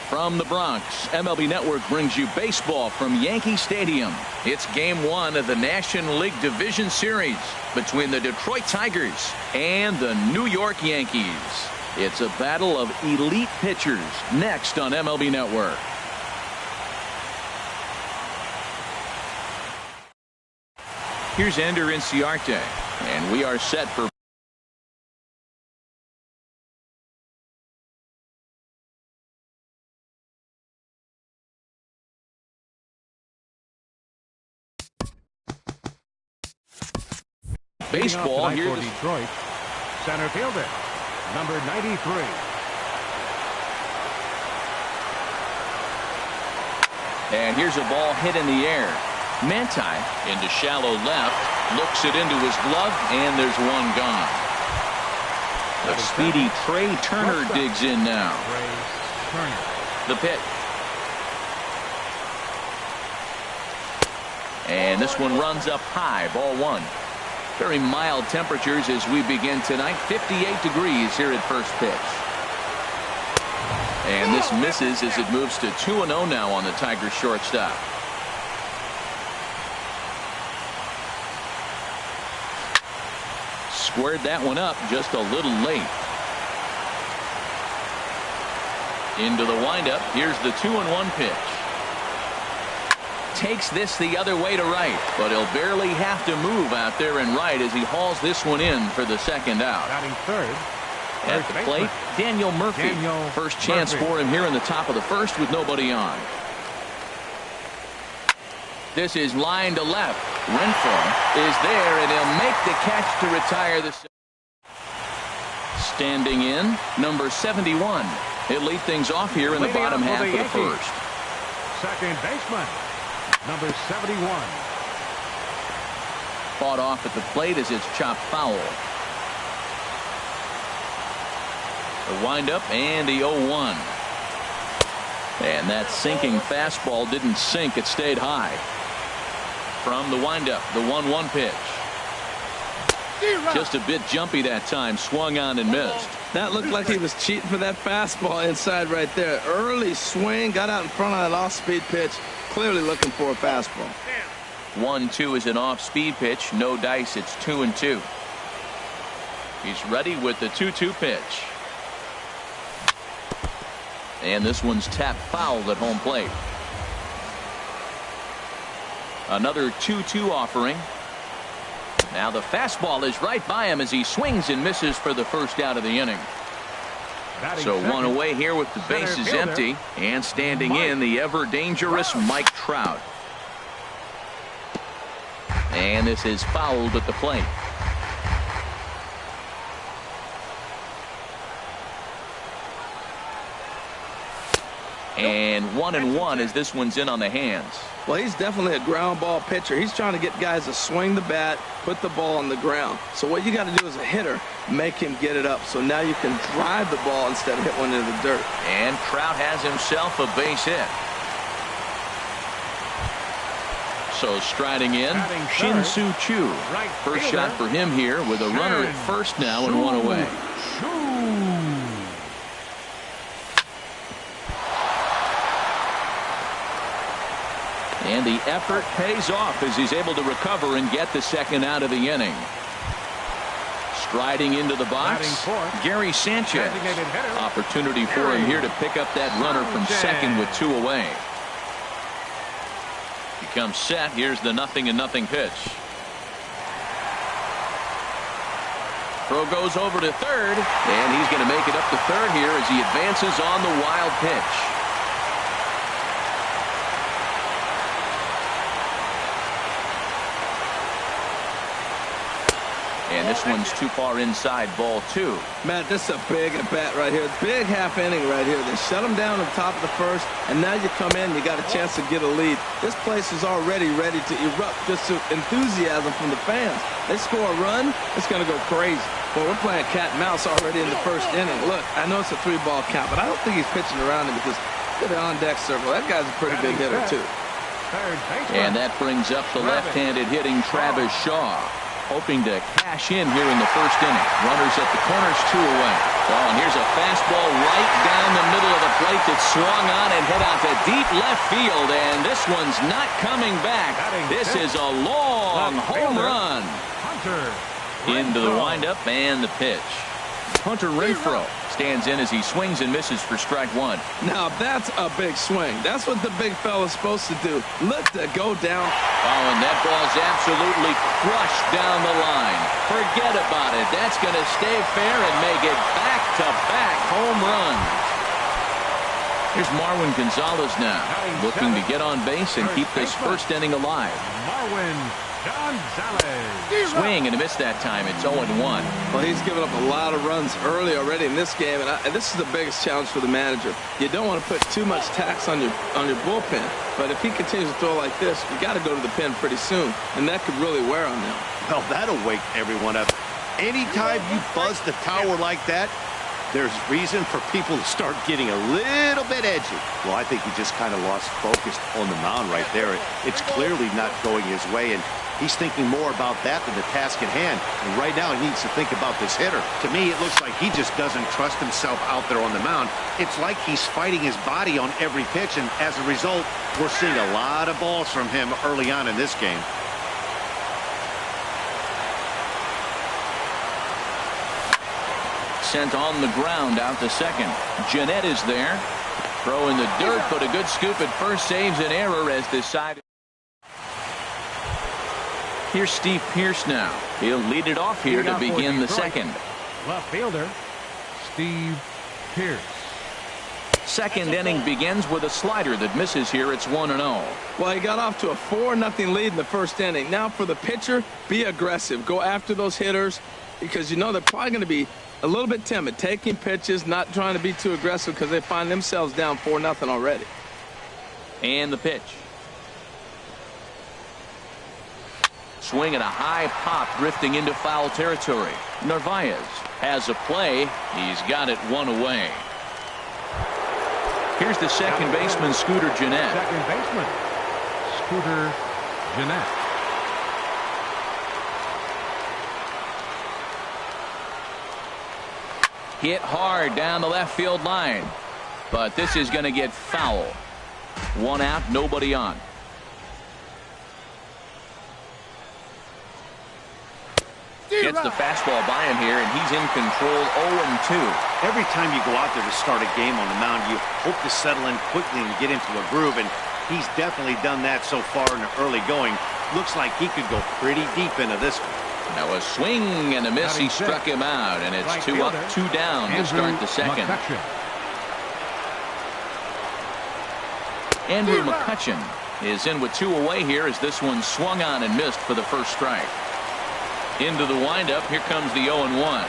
From the Bronx, MLB Network brings you baseball from Yankee Stadium. It's Game 1 of the National League Division Series between the Detroit Tigers and the New York Yankees. It's a battle of elite pitchers next on MLB Network. Here's Ender Inciarte, and we are set for baseball here for Detroit. Center fielder, number 93. And here's a ball hit in the air. Manti into shallow left, looks it into his glove, and there's one gone. The speedy Trey Turner digs in now. The pitch. And this one runs up high, ball one. Very mild temperatures as we begin tonight. 58 degrees here at first pitch. And this misses as it moves to 2-0 now on the Tigers shortstop. Squared that one up just a little late. Into the windup. Here's the 2-1 pitch. Takes this the other way to right, but he'll barely have to move out there and right as he hauls this one in for the second out. Batting third. At the plate, Daniel Murphy. First chance for him here in the top of the first with nobody on. This is line to left. Renfroe is there, and he'll make the catch to retire the. Standing in, number 71. He'll lead things off here in the bottom half of the first. Second baseman, number 71. Fought off at the plate as it's chopped foul. The windup and the 0-1. And that sinking fastball didn't sink, it stayed high. From the windup, the 1-1 pitch. Just a bit jumpy that time, swung on and missed. That looked like he was cheating for that fastball inside right there. Early swing, got out in front of that off-speed pitch, clearly looking for a fastball. 1-2 is an off-speed pitch, no dice, it's 2-2. He's ready with the 2-2 pitch. And this one's tapped foul at home plate. Another 2-2 offering. Now the fastball is right by him as he swings and misses for the first out of the inning. So one away here with the bases empty, and standing in the ever dangerous Mike Trout. And this is fouled at the plate. And 1-1 as this one's in on the hands. Well, he's definitely a ground ball pitcher. He's trying to get guys to swing the bat, put the ball on the ground. So what you got to do as a hitter, make him get it up. So now you can drive the ball instead of hit one into the dirt. And Trout has himself a base hit. So striding in, Shin-Soo Choo. First shot for him here with a runner at first now and one away. And the effort pays off as he's able to recover and get the second out of the inning. Striding into the box, Gary Sanchez. Opportunity for him here to pick up that runner from second with two away. He comes set. Here's the 0-0 pitch. Throw goes over to third, and he's going to make it up to third here as he advances on the wild pitch. And this one's too far inside, ball two. Matt, this is a big at bat right here. Big half inning right here. They shut him down on top of the first, and now you come in, you got a chance to get a lead. This place is already ready to erupt just to enthusiasm from the fans. They score a run, it's going to go crazy. Well, we're playing cat and mouse already in the first inning. Look, I know it's a 3-ball count, but I don't think he's pitching around him because look at the on-deck circle. That guy's a pretty big hitter, too. And that brings up the left-handed hitting Travis Shaw. hoping to cash in here in the first inning. Runners at the corners, 2 away. Oh, and here's a fastball right down the middle of the plate that swung on and hit out to deep left field, and this one's not coming back. This is a long home run. Into the windup and the pitch. Hunter Renfroe stands in as he swings and misses for strike 1. Now that's a big swing. That's what the big fella's supposed to do. Look to go down. Oh, and that ball's absolutely crushed down the line. Forget about it. That's going to stay fair and make it back-to-back home runs. Here's Marwin Gonzalez now, looking to get on base and keep this first inning alive. Marwin Gonzalez. Swing and a miss that time. It's 0-1. Well, he's given up a lot of runs early already in this game, and this is the biggest challenge for the manager. You don't want to put too much tax on your bullpen, but if he continues to throw like this, you got to go to the pen pretty soon, and that could really wear on them. Well, that'll wake everyone up. Anytime you buzz the tower like that, there's reason for people to start getting a little bit edgy. Well, I think he just kind of lost focus on the mound right there. It's clearly not going his way, and he's thinking more about that than the task at hand. And right now he needs to think about this hitter. To me, it looks like he just doesn't trust himself out there on the mound. It's like he's fighting his body on every pitch, and as a result, we're seeing a lot of balls from him early on in this game. Sent on the ground out to second. Jeanette is there. Throw in the dirt, but a good scoop at first saves an error as decided. Here's Steve Pearce now. He'll lead it off here to begin the second. Left fielder, Steve Pearce. Second inning begins with a slider that misses here. It's 1-0. Well, he got off to a 4-0 lead in the first inning. Now for the pitcher, be aggressive. Go after those hitters because you know they're probably going to be a little bit timid, taking pitches, not trying to be too aggressive because they find themselves down 4-0 already. And the pitch. Swing and a high pop drifting into foul territory. Narvaez has a play. He's got it 1 away. Here's the second baseman, Scooter Gennett. Second baseman, Scooter Gennett. Hit hard down the left field line. But this is going to get foul. 1 out, nobody on. Gets the fastball by him here, and he's in control. 0-2. Every time you go out there to start a game on the mound, you hope to settle in quickly and get into a groove, and he's definitely done that so far in the early going. Looks like he could go pretty deep into this one. Now a swing and a miss. He struck him out, and it's 2 up, 2 down to start the second. Andrew McCutchen is in with 2 away here as this one swung on and missed for the first strike. Into the windup. Here comes the 0-1.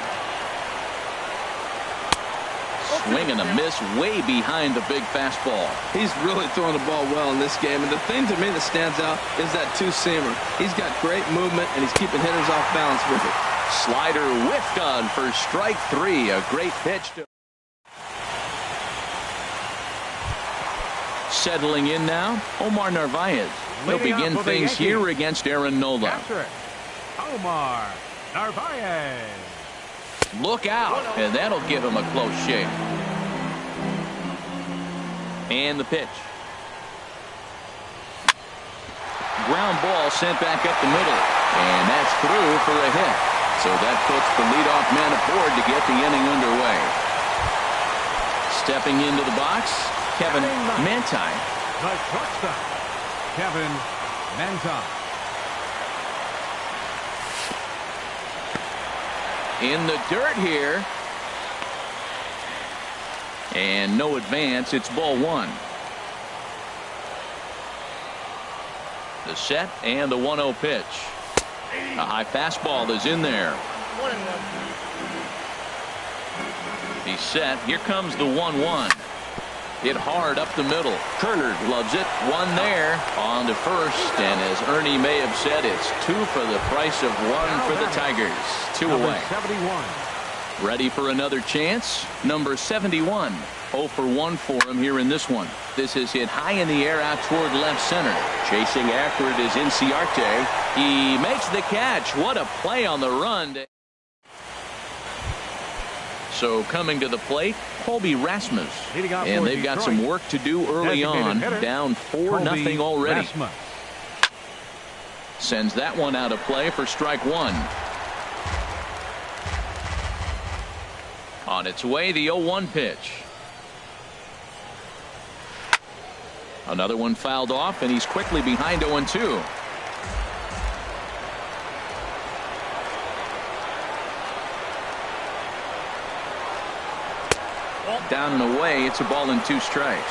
Swing and a miss way behind the big fastball. He's really throwing the ball well in this game, and the thing to me that stands out is that 2-seamer. He's got great movement, and he's keeping hitters off balance with it. Slider whiffed on for strike 3. A great pitch. Settling in now, Omar Narvaez. He'll begin things here against Aaron Nola. Omar Narvaez. Look out, and that'll give him a close shave. And the pitch. Ground ball sent back up the middle, and that's through for a hit. So that puts the leadoff man aboard to get the inning underway. Stepping into the box, Kevin Manti. The shortstop, Kevin Manti. In the dirt here. And no advance. It's ball 1. The set and the 1-0 pitch. A high fastball is in there. He's set. Here comes the 1-1. Hit hard up the middle. Kerner loves it. 1 there on to first. And as Ernie may have said, it's 2 for the price of 1 for the Tigers. 2 away. 71. Ready for another chance. Number 71. 0 for 1 for him here in this one. This is hit high in the air out toward left center. Chasing after it is Inciarte. He makes the catch. What a play on the run. So coming to the plate, Colby Rasmus. And they've got some work to do early on. Down 4-0 already. Rasmus. Sends that one out of play for strike one. On its way, the 0-1 pitch. Another one fouled off, and he's quickly behind 0-2. Down and away, it's a ball and 2 strikes.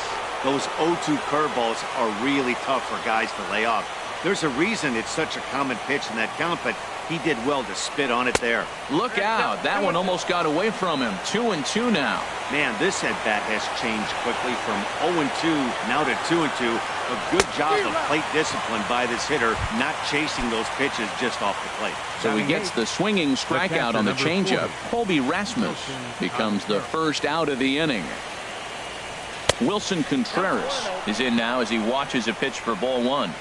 Those 0-2 curveballs are really tough for guys to lay off. There's a reason it's such a common pitch in that count, but he did well to spit on it there. Look out. That one almost got away from him. 2-2 now. Man, this at-bat has changed quickly from 0-2 now to 2-2. A good job of plate discipline by this hitter, not chasing those pitches just off the plate. So he gets the swinging strikeout on the changeup. Colby Rasmus becomes the first out of the inning. Wilson Contreras is in now as he watches a pitch for ball one.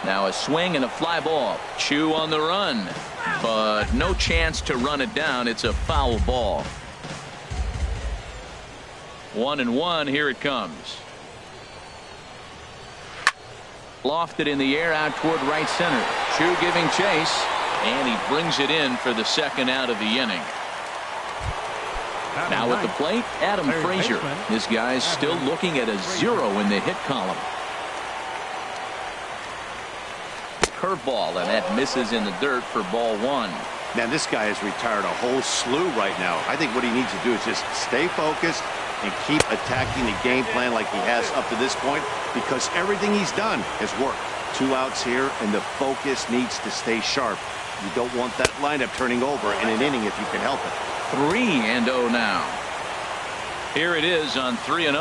Now a swing and a fly ball. Chu on the run, but no chance to run it down. It's a foul ball. 1-1. Here it comes. Lofted in the air out toward right center. Chu giving chase, and he brings it in for the second out of the inning. Now at the plate, Adam Frazier. This guy's still looking at a 0 in the hit column. Curveball, and that misses in the dirt for ball one. Man, this guy has retired a whole slew right now. I think what he needs to do is just stay focused and keep attacking the game plan like he has up to this point, because everything he's done has worked. 2 outs here, and the focus needs to stay sharp. You don't want that lineup turning over in an inning if you can help it. 3-0 now. Here it is on 3-0.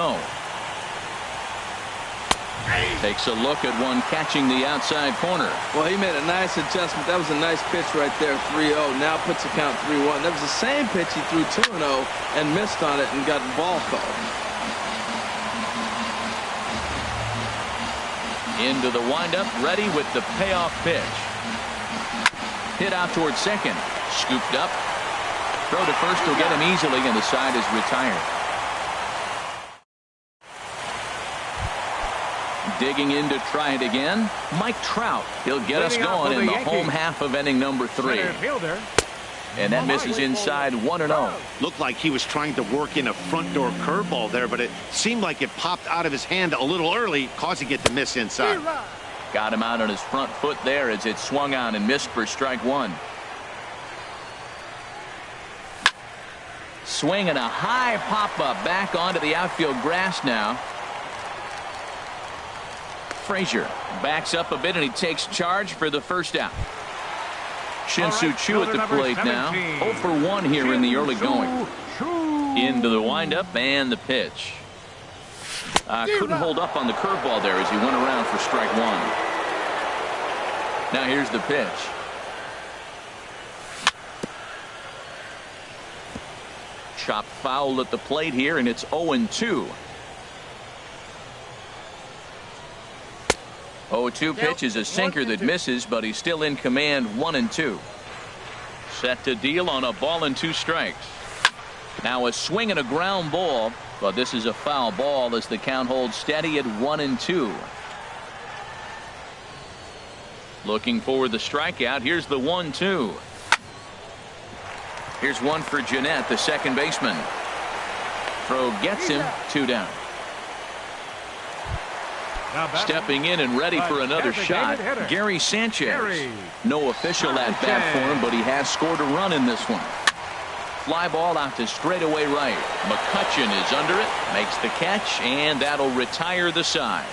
Takes a look at one catching the outside corner. Well, he made a nice adjustment. That was a nice pitch right there, 3-0. Now puts the count 3-1. That was the same pitch he threw 2-0 and missed on it and got ball called. Into the windup, ready with the payoff pitch. Hit out towards second. Scooped up. Throw to first will get him easily, and the side is retired. Digging in to try it again, Mike Trout. He'll get us going in the home half of inning number 3. And that misses inside 1-0. Looked like he was trying to work in a front door curveball there, but it seemed like it popped out of his hand a little early, causing it to miss inside. Got him out on his front foot there as it swung on and missed for strike one. Swing and a high pop-up back onto the outfield grass now. Frazier backs up a bit, and he takes charge for the first out. Shin-Soo Choo at the plate now. 0 for 1 here in the early going. Into the windup and the pitch. Couldn't hold up on the curveball there as he went around for strike one. Now here's the pitch. Chopped foul at the plate here, and it's 0-2. 0-2 pitch is a sinker that misses, but he's still in command. 1-2. Set to deal on a ball and 2 strikes. Now a swing and a ground ball, but this is a foul ball as the count holds steady at 1-2. Looking for the strikeout. Here's the 1-2. Here's one for Jeanette, the second baseman. Throw gets him. 2 down. Stepping in and ready for another shot, Gary Sanchez. No official at bat for him, but he has scored a run in this one. Fly ball out to straightaway right. McCutchen is under it, makes the catch, and that'll retire the side.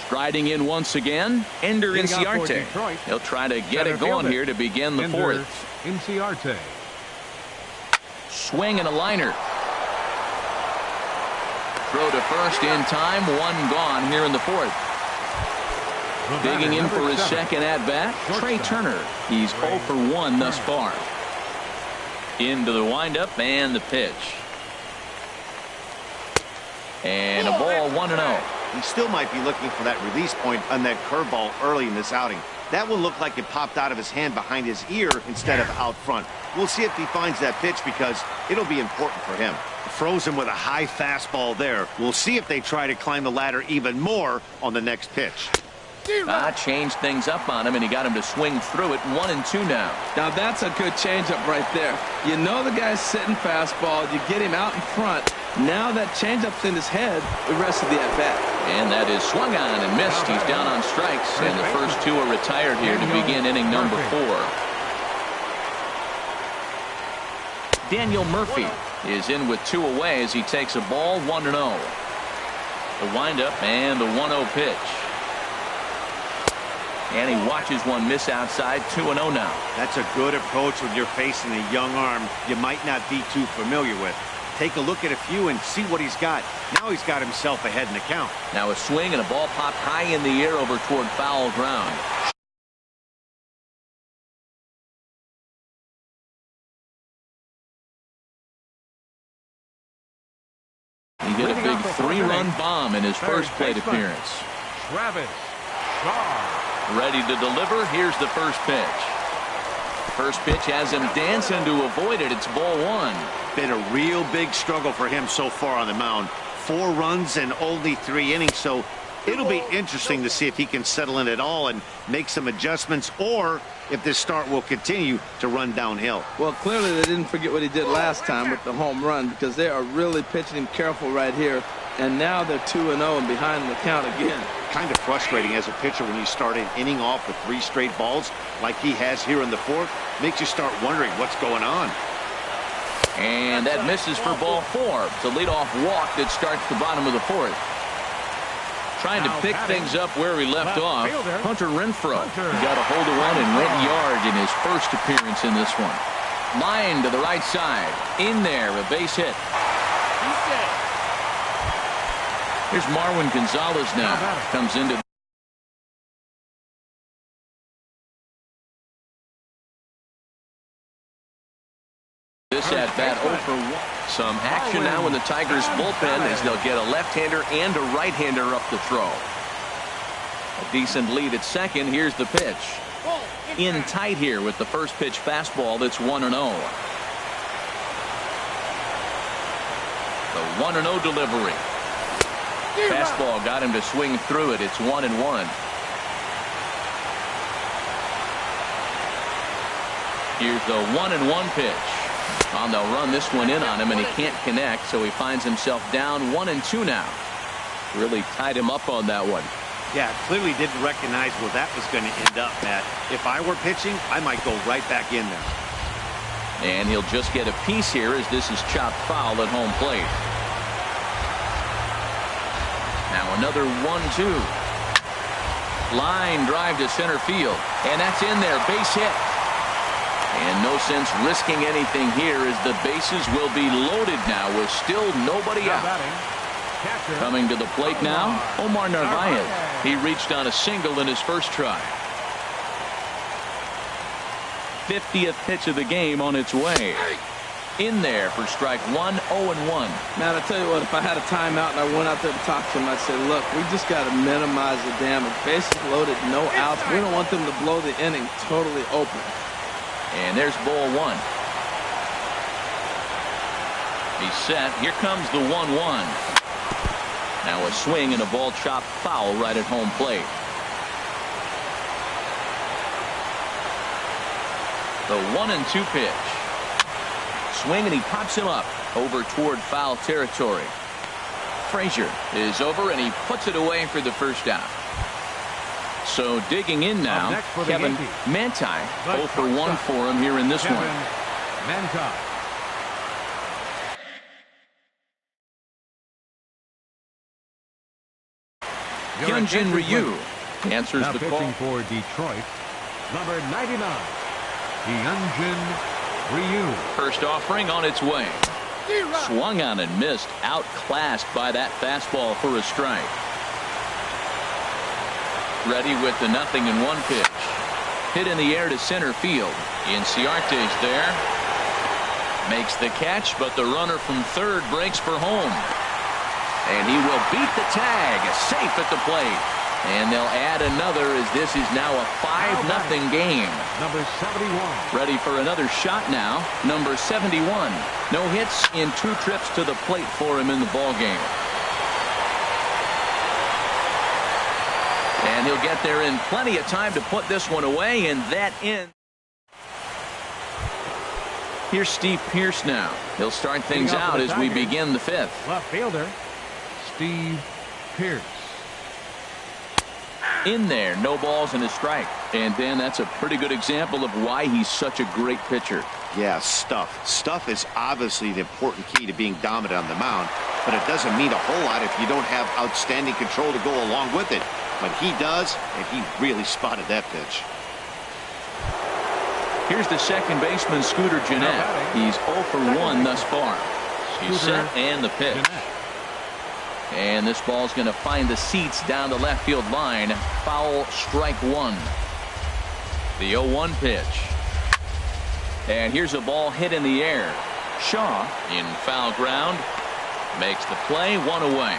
Striding in once again, Ender Inciarte. He'll try to get it going here to begin the 4th. Inciarte. Swing and a liner. Throw to first in time. 1 gone here in the 4th. Digging in for his second at-bat, Trey Turner. He's 0 for 1 thus far. Into the windup and the pitch. And a ball 1-0. He still might be looking for that release point on that curveball early in this outing. That one looked like it popped out of his hand behind his ear instead of out front. We'll see if he finds that pitch because it'll be important for him. Frozen with a high fastball there. We'll see if they try to climb the ladder even more on the next pitch. Changed things up on him, and he got him to swing through it. 1-2 now. Now that's a good changeup right there. You know the guy's sitting fastball. You get him out in front. Now that changeup's in his head the rest of the at-bat. And that is swung on and missed. He's down on strikes, and the first two are retired here to begin inning number 4. Daniel Murphy is in with 2 away as he takes a ball 1-0. The windup and the 1-0 pitch. And he watches one miss outside. 2-0 now. That's a good approach when you're facing a young arm you might not be too familiar with. Take a look at a few and see what he's got. Now he's got himself ahead in the count. Now a swing and a ball popped high in the air over toward foul ground. He hit a big 3-run bomb in his first plate appearance. Travis Shaw. Ready to deliver. Here's the first pitch. First pitch has him dancing to avoid it. It's ball 1. Been a real big struggle for him so far on the mound. 4 runs and only 3 innings, so it'll be interesting to see if he can settle in at all and make some adjustments, or if this start will continue to run downhill. Well, clearly they didn't forget what he did last time with the home run, because they are really pitching him careful right here. And now they're 2-0 and behind in the count again. Kind of frustrating as a pitcher when you start an inning off with 3 straight balls like he has here in the 4th. Makes you start wondering what's going on. And that misses for ball 4. It's a leadoff walk that starts the bottom of the 4th. Trying to pick things up where he left off. Hunter Renfroe got a hold of one and went yard in his first appearance in this one. Line to the right side. In there, a base hit. Here's Marwin Gonzalez now. Comes into this at bat 0 for 1. Some action now in the Tigers bullpen as they'll get a left-hander and a right-hander up the throw. A decent lead at second. Here's the pitch. In tight here with the first pitch fastball that's 1-0. The 1-0 delivery. Fastball got him to swing through it. It's 1-1. Here's the 1-1 pitch. On the run this one in on him, and he can't connect, so he finds himself down 1-2 now. Really tied him up on that one. Yeah, clearly didn't recognize where that was going to end up, Matt. If I were pitching, I might go right back in there. And he'll just get a piece here as this is chopped foul at home plate. Now another 1-2. Line drive to center field. And that's in there. Base hit. And no sense risking anything here as the bases will be loaded now with still nobody out. Coming to the plate now, Omar Narvaez. He reached on a single in his first try. 50th pitch of the game on its way. In there for strike 1, 0-1. Man, I tell you what, if I had a timeout and I went out there to talk to him, I'd say, look, we just got to minimize the damage. Bases loaded, no outs. We don't want them to blow the inning totally open. And there's ball 1. He's set. Here comes the 1-1. Now a swing and a ball chopped foul right at home plate. The 1-2 pitch. Swing and he pops him up over toward foul territory. Frazier is over and he puts it away for the first out. So digging in now, Kevin Manti. 0 for 1 for him here in this one. Hyunjin Ryu answers the call. Pitching for Detroit, number 99, Hyunjin Ryu. First offering on its way. Swung on and missed. Outclassed by that fastball for a strike. Ready with the 0-1 pitch. Hit in the air to center field. Inciarte's there. Makes the catch, but the runner from third breaks for home. And he will beat the tag. Safe at the plate. And they'll add another as this is now a 5-0 game. Number 71. Ready for another shot now. Number 71. No hits in 2 trips to the plate for him in the ballgame. And he'll get there in plenty of time to put this one away, and that ends. Here's Steve Pearce now. He'll start things out as we begin the 5th. Left fielder, Steve Pearce. In there, no balls and a strike. And Dan, that's a pretty good example of why he's such a great pitcher. Yeah, stuff. Stuff is obviously the important key to being dominant on the mound, but it doesn't mean a whole lot if you don't have outstanding control to go along with it. But he does, and he really spotted that pitch. Here's the second baseman, Scooter Gennett. He's 0 for 1 thus far. He's set and the pitch. And this ball's going to find the seats down the left field line. Foul, strike 1. The 0-1 pitch. And here's a ball hit in the air. Shaw in foul ground. Makes the play, 1 away.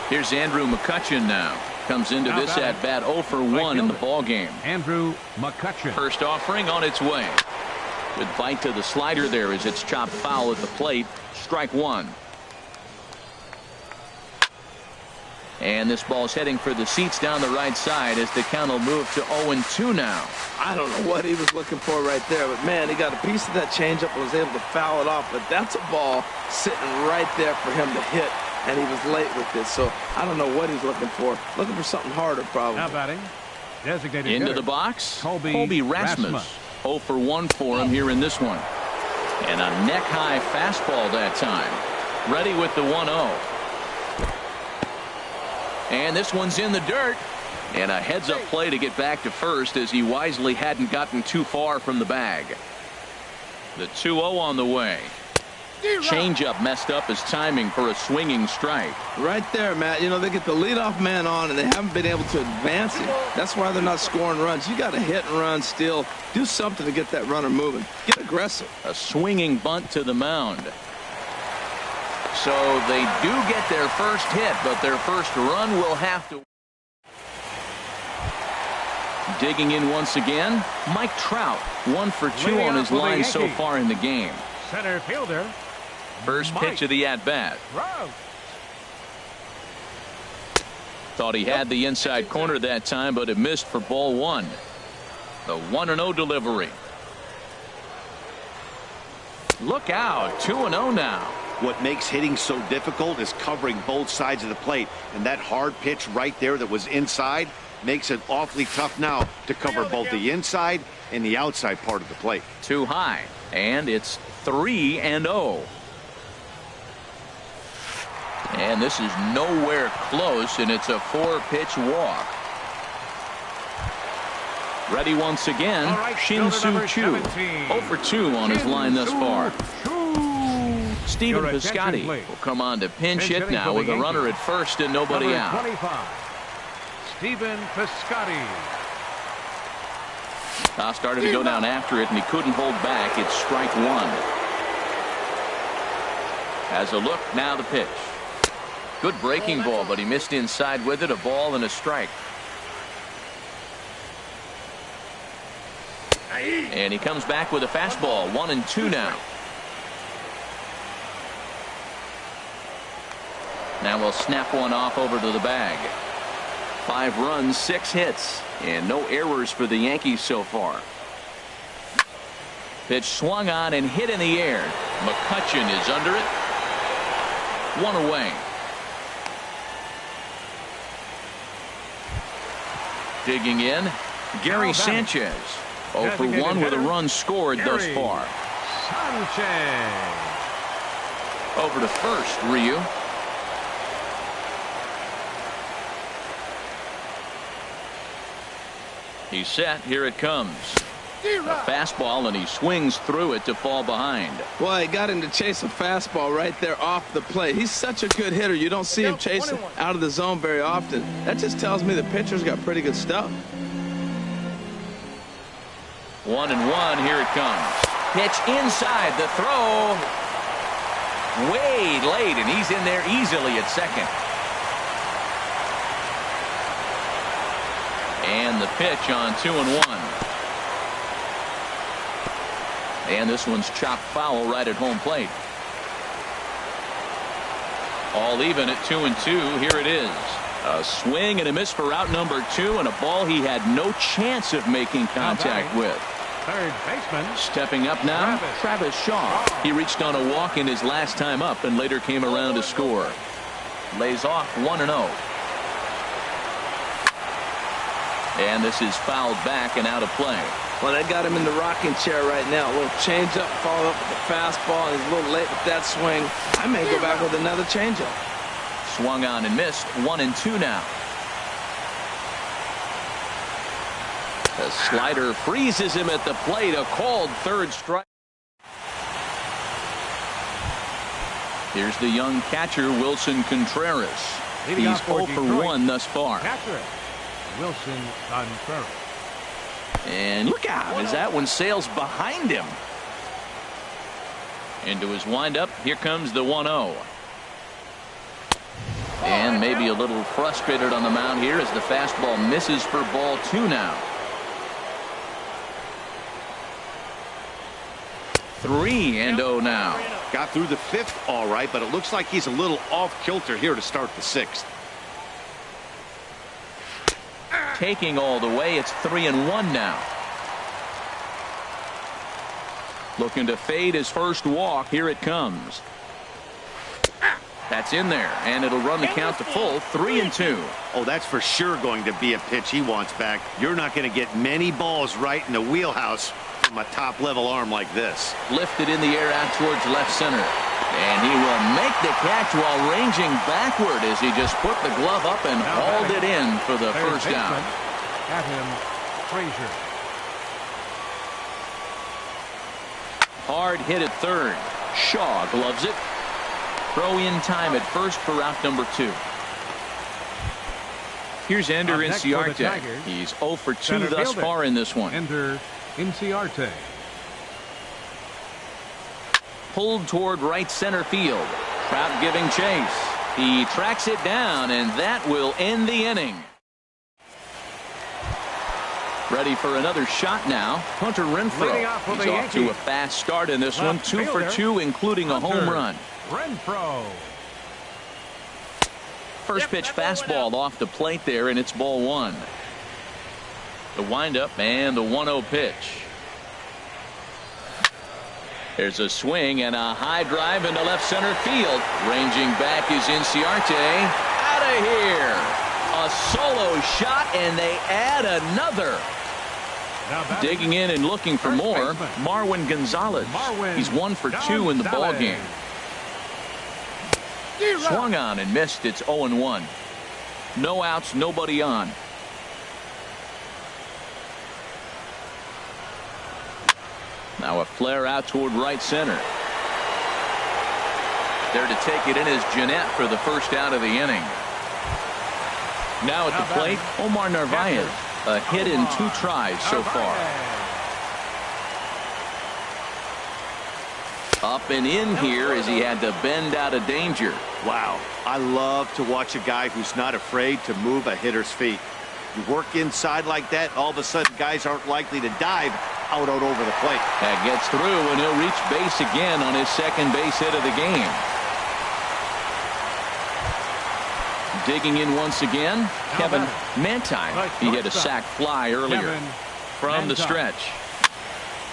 Here's Andrew McCutchen now. Comes into this at bat 0 for 1 in the ball game. Andrew McCutchen. First offering on its way. Good bite to the slider there as it's chopped foul at the plate. Strike 1. And this ball's heading for the seats down the right side as the count will move to 0-2 now. I don't know what he was looking for right there, but man, he got a piece of that changeup and was able to foul it off. But that's a ball sitting right there for him to hit, and he was late with it. So I don't know what he's looking for. Looking for something harder, probably. Now batting, designated into hitter, the box, Colby Rasmus. 0 for 1 for him here in this one. And a neck-high fastball that time. Ready with the 1-0. And this one's in the dirt. And a heads-up play to get back to first as he wisely hadn't gotten too far from the bag. The 2-0 on the way. Changeup messed up his timing for a swinging strike. Right there, Matt. You know, they get the leadoff man on, and they haven't been able to advance him. That's why they're not scoring runs. You got to hit and run still. Do something to get that runner moving. Get aggressive. A swinging bunt to the mound. So they do get their first hit, but their first run will have to. Digging in once again, Mike Trout, 1 for 2 on his line so far in the game. Center fielder. First pitch of the at-bat. Thought he had the inside corner that time, but it missed for ball 1. The 1-0 delivery. Look out, 2-0 now. What makes hitting so difficult is covering both sides of the plate, and that hard pitch right there that was inside makes it awfully tough now to cover both the inside and the outside part of the plate. Too high, and it's 3-0. And this is nowhere close, and it's a 4-pitch walk. Ready once again, Shin-Soo Choo, 0 for 2 on his line thus far. Steven Piscotty will come on to pinch hit now with a runner at first and nobody out. 25, Steven Piscotty. Started to go down after it, and he couldn't hold back. It's strike 1. As a look, now the pitch. Good breaking ball, but he missed inside with it. A ball and a strike. And he comes back with a fastball. 1-2 now. Now we'll snap one off over to the bag. 5 runs, 6 hits, and no errors for the Yankees so far. Pitch swung on and hit in the air. McCutchen is under it. 1 away. Digging in, Gary Sanchez. 0 for 1 with a run scored thus far. Sanchez. Over to first, Ryu. He's set. Here it comes. A fastball, and he swings through it to fall behind. Well, he got him to chase a fastball right there off the plate. He's such a good hitter. You don't see him chasing out of the zone very often. That just tells me the pitcher's got pretty good stuff. 1-1. Here it comes. Pitch inside. The throw way late, and he's in there easily at second. And the pitch on 2-1. And this one's chopped foul right at home plate. All even at 2-2. Here it is. A swing and a miss for out number 2, and a ball he had no chance of making contact with. Third baseman. Stepping up now, Travis Shaw. He reached on a walk in his last time up and later came around to score. Lays off 1-0. And this is fouled back and out of play. Well, they got him in the rocking chair right now. A little changeup, follow up with the fastball, and he's a little late with that swing. I may go back with another changeup. Swung on and missed. 1-2 now. The slider freezes him at the plate. A called third strike. Here's the young catcher, Wilson Contreras. He's 0 for 1 thus far. Catcher Wilson Contreras. And look out as that one sails behind him. Into his windup. Here comes the 1-0. And maybe a little frustrated on the mound here as the fastball misses for ball 2 now. 3-0 now. Got through the 5th all right, but it looks like he's a little off kilter here to start the 6th. Taking all the way, it's 3-1 now. Looking to fade his first walk. Here it comes. That's in there, and it'll run the count to full. 3-2. Oh, that's for sure going to be a pitch he wants back. You're not going to get many balls right in the wheelhouse from a top-level arm like this. Lifted in the air out towards left center. And he will make the catch while ranging backward as he just put the glove up and hauled it in for the first down. At him, Frazier. Hard hit at third. Shaw gloves it. Throw in time at first for out number 2. Here's Ender Inciarte. He's 0 for 2 thus far in this one. Ender Inciarte. Pulled toward right center field. Trout giving chase. He tracks it down, and that will end the inning. Ready for another shot now. Hunter Renfroe. He's off to a fast start in this one. 2 for 2, including a home run. Renfroe. First pitch fastball off the plate there, and it's ball 1. The windup and the 1-0 pitch. There's a swing and a high drive into left center field. Ranging back is Inciarte. Out of here. A solo shot, and they add another. Digging in and looking for more, Marwin Gonzalez. He's 1 for 2 in the ball game. Swung on and missed. It's 0-1. No outs, nobody on. Now a flare out toward right center. There to take it in is Jeanette for the first out of the inning. Now at the plate, Omar Narvaez. A hit in 2 tries so far. Up and in here as he had to bend out of danger. Wow, I love to watch a guy who's not afraid to move a hitter's feet. You work inside like that, all of a sudden guys aren't likely to dive out over the plate. That gets through, and he'll reach base again on his second base hit of the game. Digging in once again, Kevin Mantine. He hit a sac fly earlier from the stretch.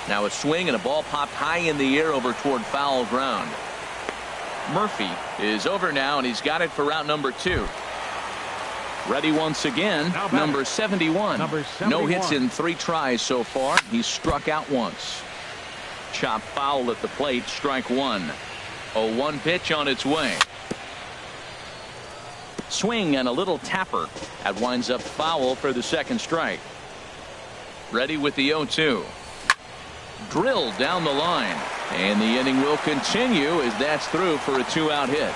Now a swing and a ball popped high in the air over toward foul ground. Murphy is over now, and he's got it for route number 2. Ready once again, number 71. No hits in 3 tries so far. He's struck out once. Chop foul at the plate, strike 1. 0-1 pitch on its way. Swing and a little tapper. That winds up foul for the second strike. Ready with the 0-2. drilled down the line. And the inning will continue as that's through for a 2-out hit.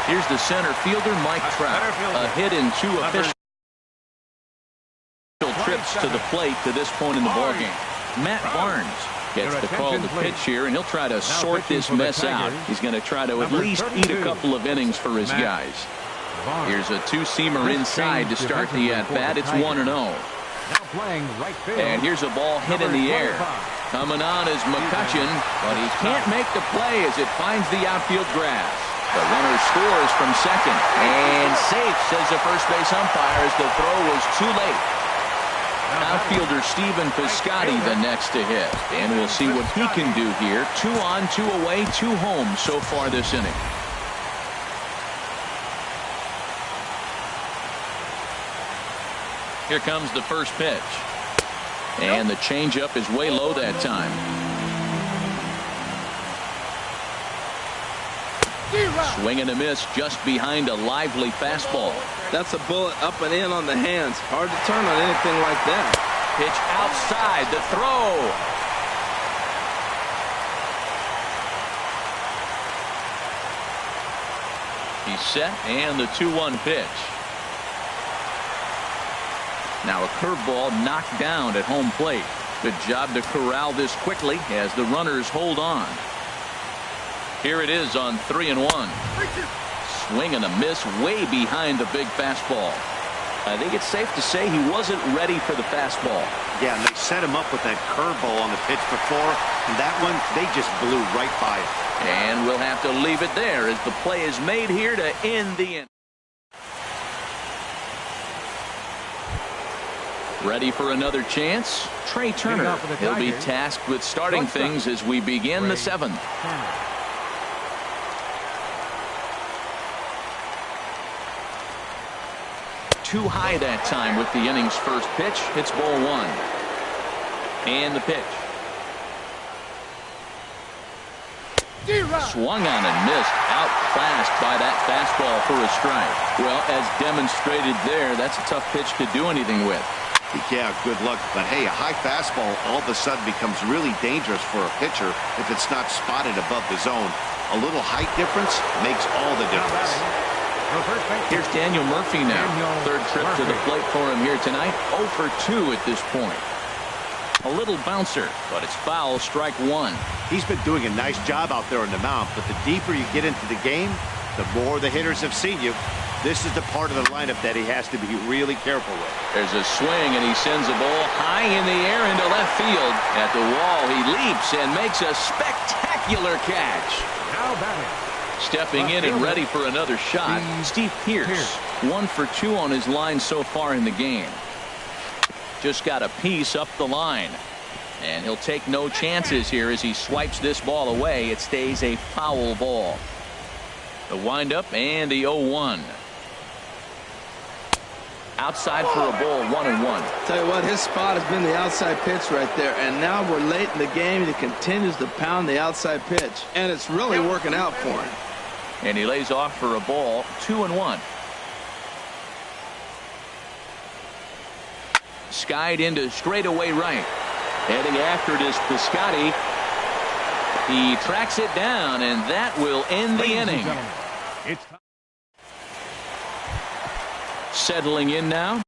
Here's the center fielder, Mike Trout. A hit in 2 official trips to the plate to this point in the ballgame. Matt Barnes gets the call to pitch here, and he'll try to sort this mess out. He's going to try to at least eat a couple of innings for his guys. Here's a 2-seamer inside to start the at-bat. It's 1-0. And here's a ball hit in the air. Coming on is McCutcheon, but he can't make the play as it finds the outfield grass. The runner scores from second. And safe, says the first base umpire, as the throw was too late. Outfielder Stephen Piscotty the next to hit. And we'll see what he can do here. 2 on, 2 away, 2 home so far this inning. Here comes the first pitch. And the changeup is way low that time. Swing and a miss just behind a lively fastball. That's a bullet up and in on the hands. Hard to turn on anything like that. Pitch outside, the throw. He's set, and the 2-1 pitch. Now a curveball knocked down at home plate. Good job to corral this quickly as the runners hold on. Here it is on 3-1. Swing and a miss way behind the big fastball. I think it's safe to say he wasn't ready for the fastball. Yeah, and they set him up with that curveball on the pitch before, and that one, they just blew right by it. And we'll have to leave it there as the play is made here to end the inning. Ready for another chance? Trey Turner. He'll be tasked with starting things as we begin the 7th. Too high that time with the inning's first pitch. It's ball 1. And the pitch. Swung on and missed. Outclassed by that fastball for a strike. Well, as demonstrated there, that's a tough pitch to do anything with. Yeah, good luck. But hey, a high fastball all of a sudden becomes really dangerous for a pitcher if it's not spotted above the zone. A little height difference makes all the difference. Here's Daniel Murphy now. Third trip to the plate for him here tonight. 0 for 2 at this point. A little bouncer, but it's foul, strike 1. He's been doing a nice job out there on the mound, but the deeper you get into the game, the more the hitters have seen you. This is the part of the lineup that he has to be really careful with. There's a swing, and he sends a ball high in the air into left field. At the wall, he leaps and makes a spectacular catch. Now batting. Stepping in and ready for another shot, Steve Pearce. 1 for 2 on his line so far in the game. Just got a piece up the line. And he'll take no chances here as he swipes this ball away. It stays a foul ball. The windup and the 0-1. Outside for a ball, 1-1. Tell you what, his spot has been the outside pitch right there, and now we're late in the game. He continues to pound the outside pitch, and it's really working out for him. And he lays off for a ball, 2-1. Skied into straightaway right. Heading after it is Piscotty. He tracks it down, and that will end the inning. Settling in now.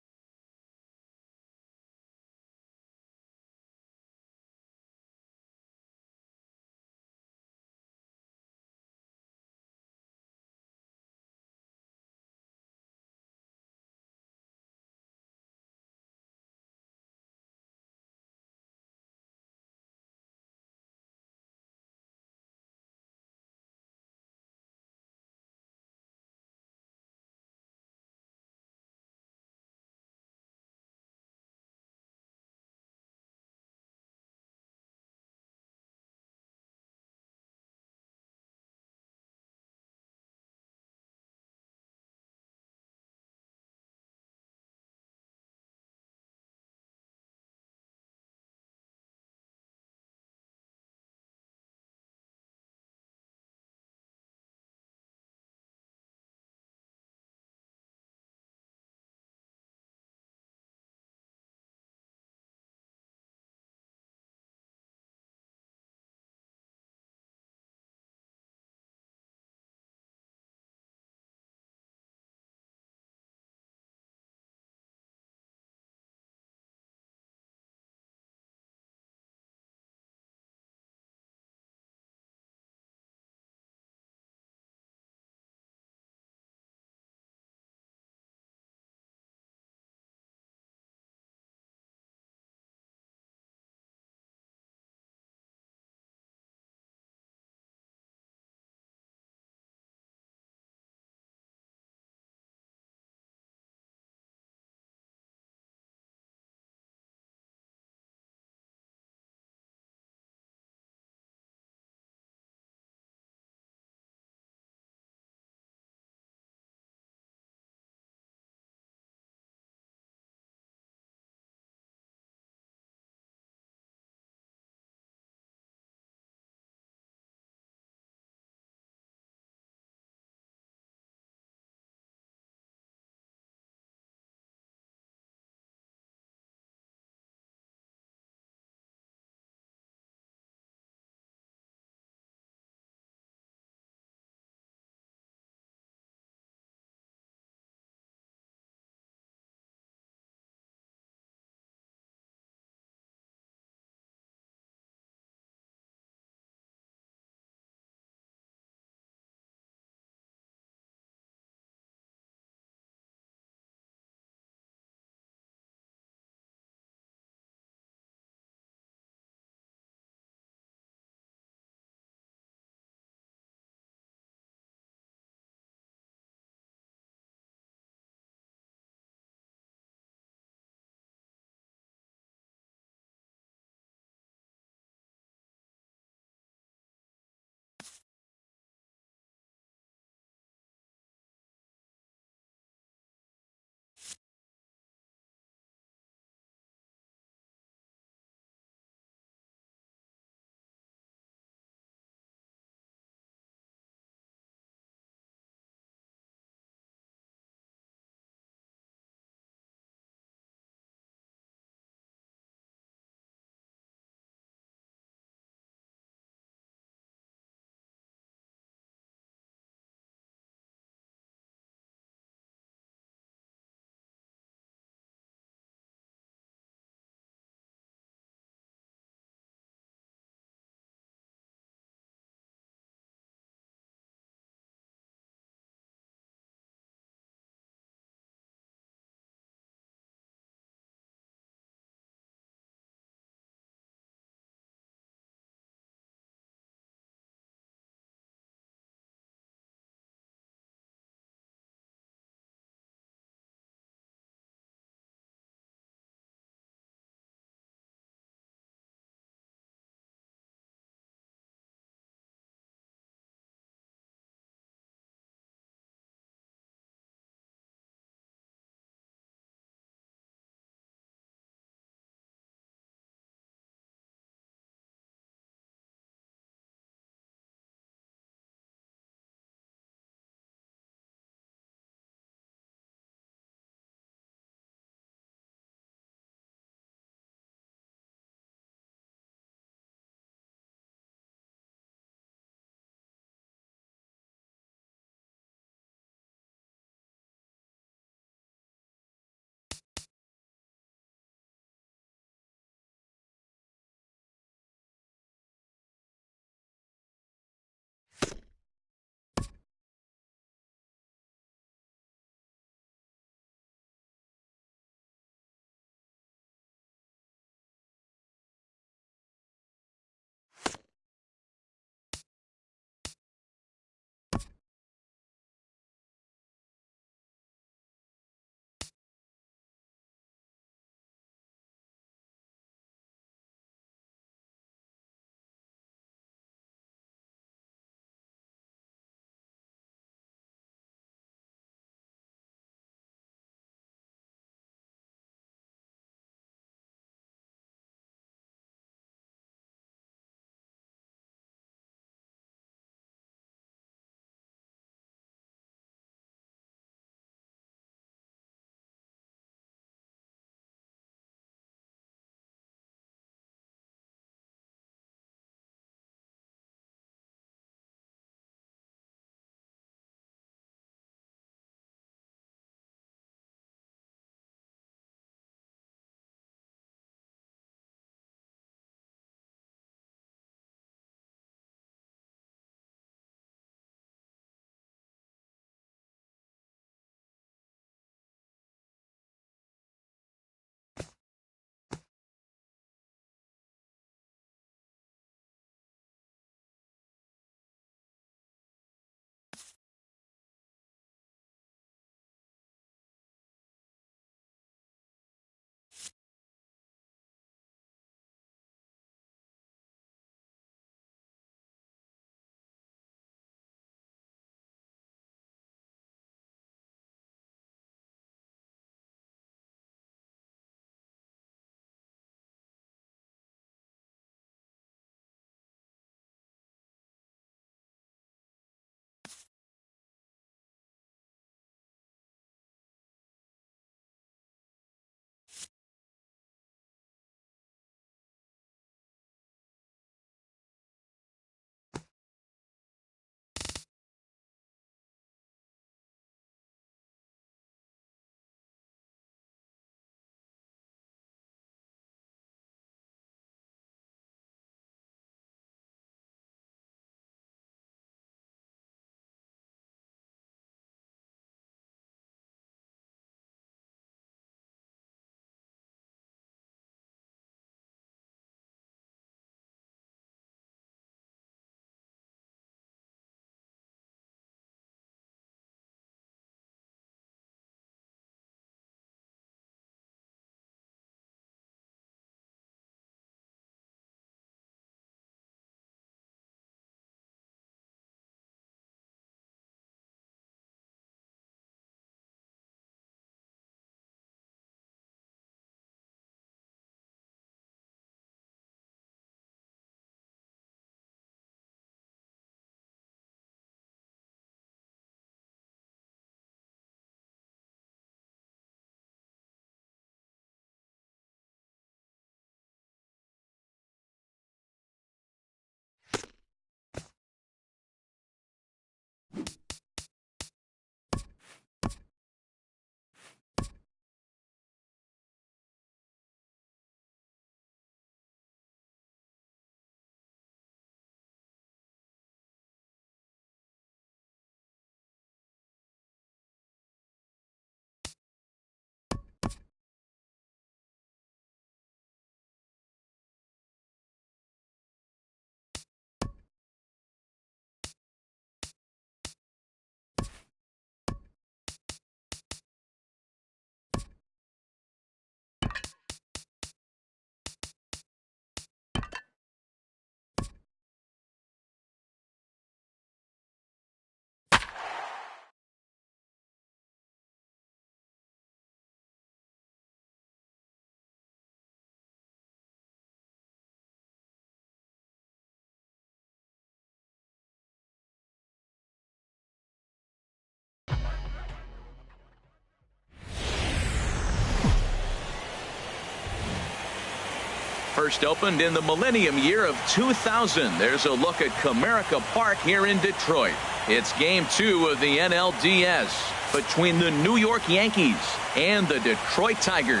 First opened in the millennium year of 2000. There's a look at Comerica Park here in Detroit. It's game 2 of the NLDS between the New York Yankees and the Detroit Tigers.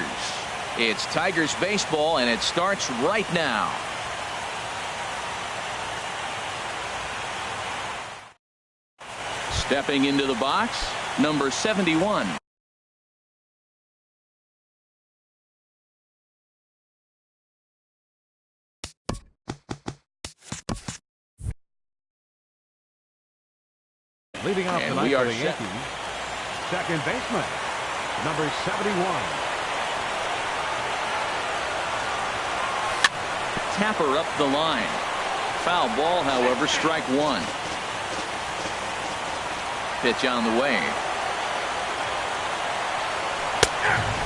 It's Tigers baseball, and it starts right now. Stepping into the box, number 71. Leading off And tonight we are for the set. Yankees, second baseman, number 71. Tapper up the line. Foul ball, however, strike 1. Pitch on the way.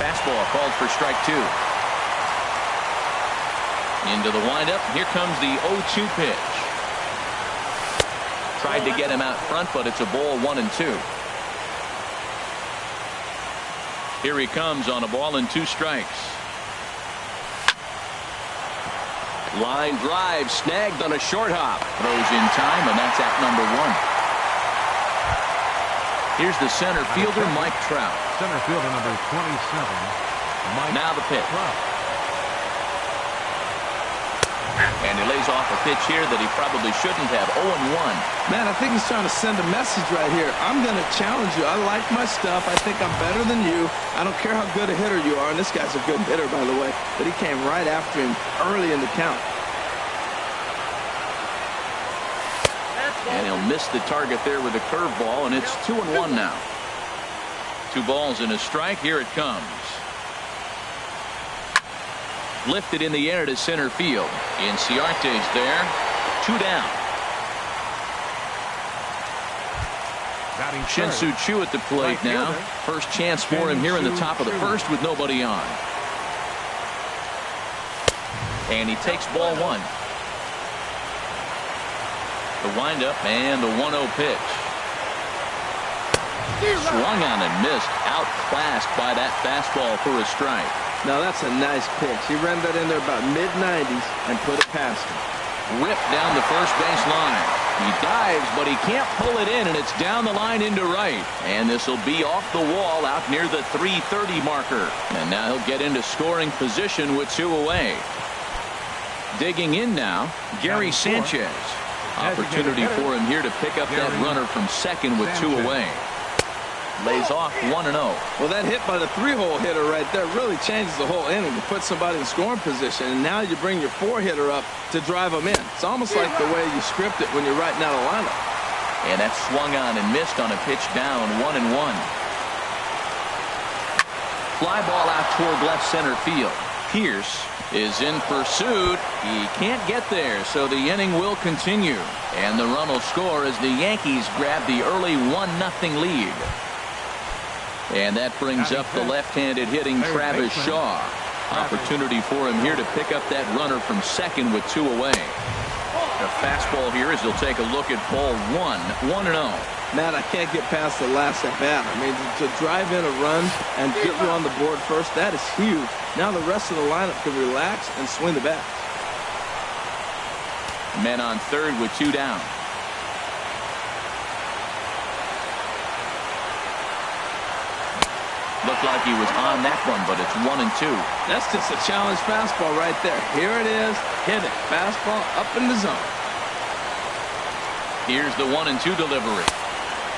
Fastball called for strike 2. Into the windup. Here comes the 0-2 pitch. Tried to get him out front, but it's a ball 1-2. Here he comes on a ball and 2 strikes. Line drive snagged on a short hop. Throws in time, and that's at number 1. Here's the center fielder, Mike Trout. Center fielder number 27, Mike Now the pitch. Trout. And he lays off a pitch here that he probably shouldn't have. 0-1. Man, I think he's trying to send a message right here. I'm going to challenge you. I like my stuff. I think I'm better than you. I don't care how good a hitter you are. And this guy's a good hitter, by the way. But he came right after him early in the count. And he'll miss the target there with a curveball, and it's 2-1 now. 2 balls and a strike. Here it comes. Lifted in the air to center field. Inciarte's there. 2 down. Batting Shin-Soo third, Choo at the plate right now. fielder. First chance for him here in the top of the Shin-Soo first with nobody on. And he takes ball 1. The windup and the 1-0 pitch. Swung on and missed. Outclassed by that fastball for a strike. Now, that's a nice pitch. He ran that in there about mid-90s and put it past him. Ripped down the first base line. He dives, but he can't pull it in, and it's down the line into right. And this will be off the wall out near the 330 marker. And now he'll get into scoring position with 2 away. Digging in now, Gary Sanchez. Opportunity for him here to pick up that runner from second with 2 away. Lays off 1-0. Well, that hit by the 3-hole hitter right there really changes the whole inning to put somebody in scoring position. And now you bring your 4-hitter up to drive them in. It's almost like the way you script it when you're writing out a lineup. And that swung on and missed on a pitch down. 1-1. Fly ball out toward left center field. Pierce is in pursuit. He can't get there, so the inning will continue. And the run will score as the Yankees grab the early 1-0 lead. And that brings up the left-handed hitting Travis Shaw. Opportunity for him here to pick up that runner from second with 2 away. The fastball here as he'll take a look at ball 1. 1-0. Matt, I can't get past the last at bat. I mean, to drive in a run and get you on the board first, that is huge. Now the rest of the lineup can relax and swing the bat. Men on third with 2 down. Looked like he was on that one, but it's 1-2. That's just a challenge fastball right there. Here it is. Hit it. Fastball up in the zone. Here's the 1-2 delivery.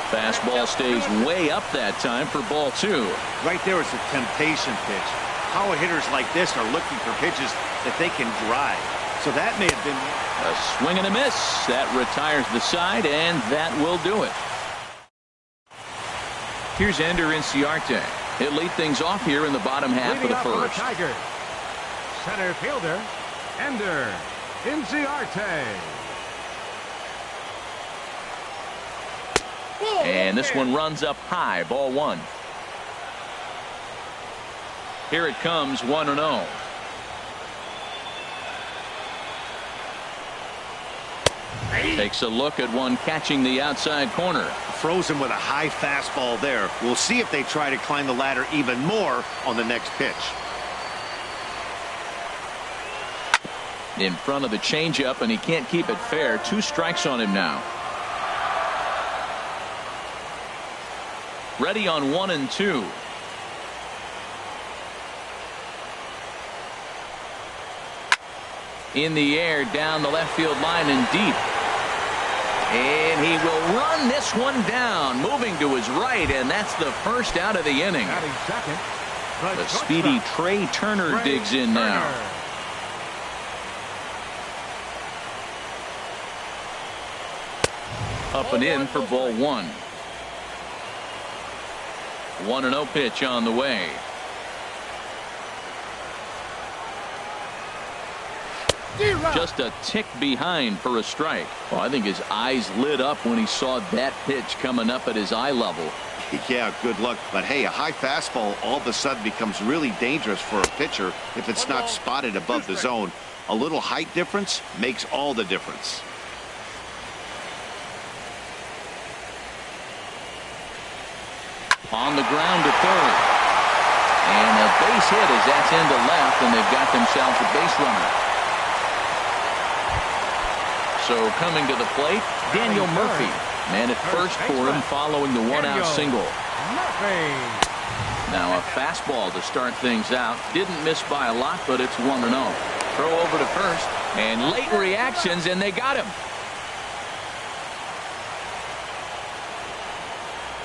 Fastball stays way up that time for ball 2. Right there is a temptation pitch. Power hitters like this are looking for pitches that they can drive. So that may have been A swing and a miss. That retires the side, and that will do it. Here's Ender Inciarte. He'll lead things off here in the bottom half of leading the up for the first. Tigers, center fielder, Ender Inciarte. And this one runs up high. Ball 1. Here it comes. 1-0. Takes a look at one catching the outside corner. frozen with a high fastball there. We'll see if they try to climb the ladder even more on the next pitch. In front of the changeup, and he can't keep it fair. 2 strikes on him now. Ready on 1 and 2. In the air, down the left field line and deep. And he will run this one down, moving to his right, and that's the first out of the inning. The speedy Trey Turner digs in now. Up and in for ball 1. 1-0 pitch on the way. Just a tick behind for a strike. Well, I think his eyes lit up when he saw that pitch coming up at his eye level. Yeah, good luck. But hey, a high fastball all of a sudden becomes really dangerous for a pitcher if it's not spotted above the zone. A little height difference makes all the difference. On the ground to third. And a base hit as that's into left, and they've got themselves a base runner. So coming to the plate, Daniel Murphy. Man at first for him following the 1-out single. Now a fastball to start things out. Didn't miss by a lot, but it's 1-0. Throw over to first, and late reactions, and they got him.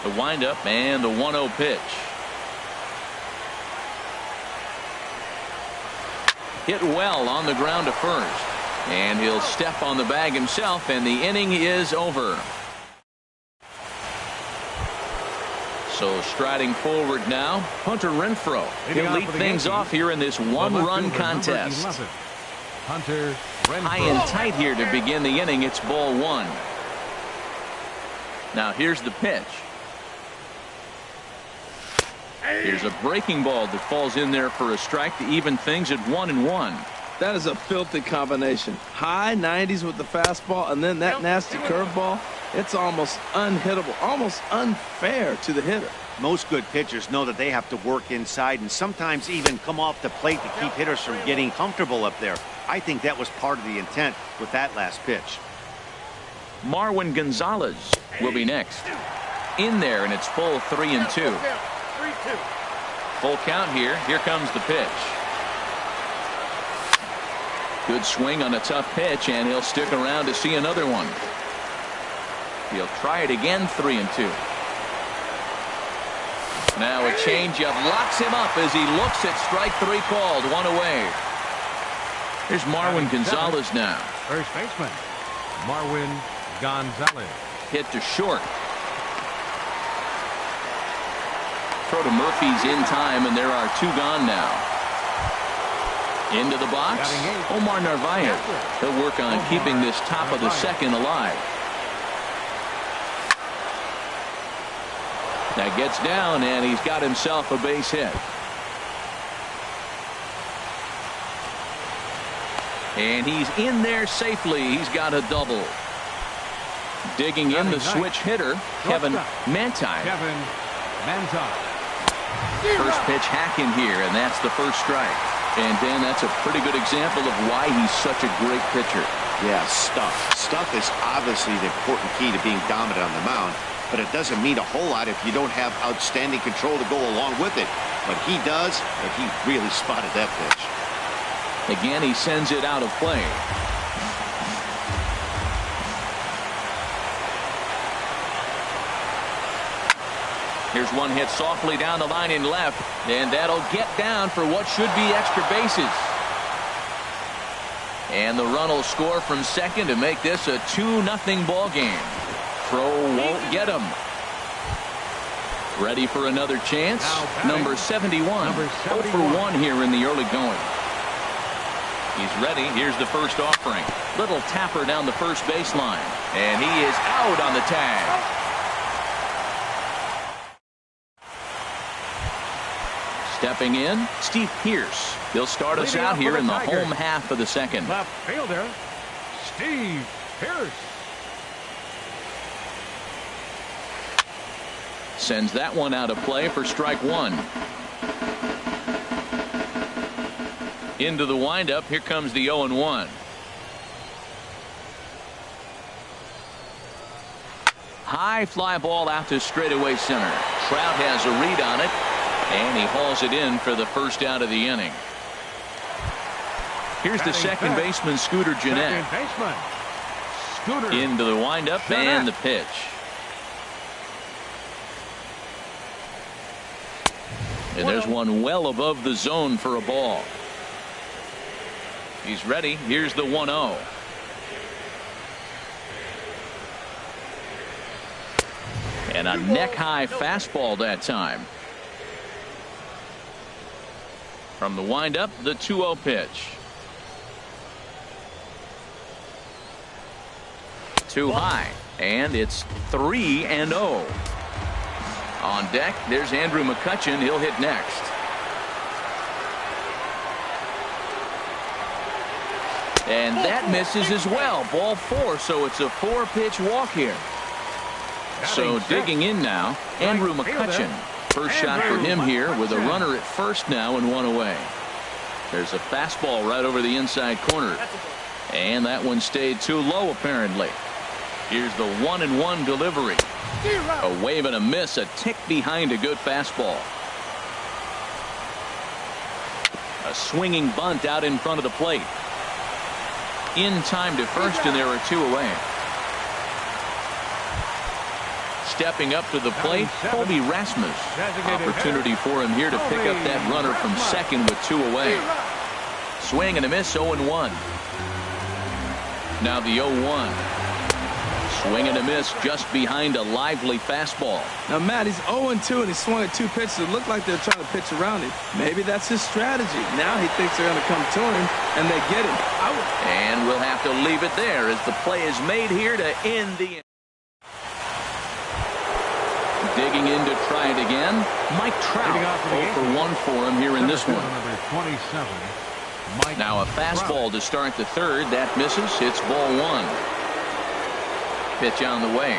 The windup and the 1-0 pitch. Hit well on the ground to first. And he'll step on the bag himself, and the inning is over. So striding forward now, Hunter Renfroe. He'll lead things off here in this 1-run contest. Hunter Renfroe. High and tight here to begin the inning. It's ball 1. Now here's the pitch. Here's a breaking ball that falls in there for a strike to even things at 1-1. That is a filthy combination. High 90s with the fastball, and then that nasty curveball. It's almost unhittable, almost unfair to the hitter. Most good pitchers know that they have to work inside and sometimes even come off the plate to keep hitters from getting comfortable up there. I think that was part of the intent with that last pitch. Marwin Gonzalez will be next. In there, and it's full 3-2. Full count here. Here comes the pitch. Good swing on a tough pitch, and he'll stick around to see another one. He'll try it again, 3-2. Now a changeup locks him up as he looks at strike 3 called. 1 away. Here's Marwin Gonzalez now. First baseman, Marwin Gonzalez. Hit to short. Throw to Murphy's in time, and there are 2 gone now. Into the box, Omar Narvaez. He'll work on keeping this top of the second alive. Now gets down, and he's got himself a base hit. And he's in there safely. He's got a double. Digging in the switch hitter, Kevin Manti. First pitch hack in here, and that's the first strike. And Dan, that's a pretty good example of why he's such a great pitcher. Yeah, stuff. Stuff is obviously the important key to being dominant on the mound, but it doesn't mean a whole lot if you don't have outstanding control to go along with it. But he does, and he really spotted that pitch. Again, he sends it out of play. Here's one hit softly down the line in left, and that'll get down for what should be extra bases. And the run will score from second to make this a 2-0 ball game. Throw won't get him. Ready for another chance. Number 71. 0 for 1 here in the early going. He's ready. Here's the first offering. Little tapper down the first baseline, and he is out on the tag. Stepping in, Steve Pearce. He'll start us out here in the home half of the second. Left fielder, Steve Pearce. Sends that one out of play for strike 1. Into the windup. Here comes the 0-1. High fly ball out to straightaway center. Trout has a read on it, and he hauls it in for the first out of the inning. Here's the second baseman, Scooter Gennett. Into the windup and the pitch. And there's one well above the zone for a ball. He's ready. Here's the 1-0. And a neck-high fastball that time. From the windup, the 2-0 pitch. Too high, and it's 3-0. On deck, there's Andrew McCutchen. He'll hit next. And that misses as well. Ball 4, so it's a 4-pitch walk here. So digging in now, Andrew McCutchen. First shot for him here with a runner at first now and one away. There's a fastball right over the inside corner. And that one stayed too low apparently. Here's the 1-1 delivery. A wave and a miss, a tick behind a good fastball. A swinging bunt out in front of the plate. In time to first, and there are 2 away. Stepping up to the plate, Colby Rasmus. Opportunity for him here to pick up that runner from second with 2 away. Swing and a miss, 0-1. Now the 0-1. Swing and a miss just behind a lively fastball. Now, Matt, he's 0-2 and he swung at 2 pitches. It looked like they're trying to pitch around him. Maybe that's his strategy. Now he thinks they're going to come to him, and they get him. And we'll have to leave it there as the play is made here to end the inning. Digging in to try it again, Mike Trout. 0-for-1 for him here in this one. Now a fastball to start the third. That misses. It's ball 1. Pitch on the way.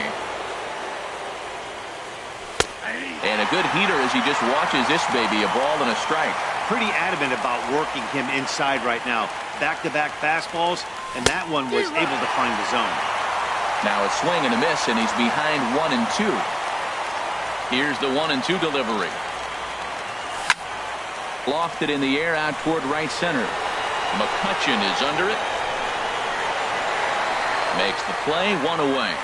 And a good heater as he just watches this baby. A ball and a strike. Pretty adamant about working him inside right now. Back-to-back fastballs, and that one was able to find the zone. Now a swing and a miss, and he's behind 1-2. Here's the 1-2 delivery. Lofted in the air out toward right center. McCutchen is under it. Makes the play, 1 away.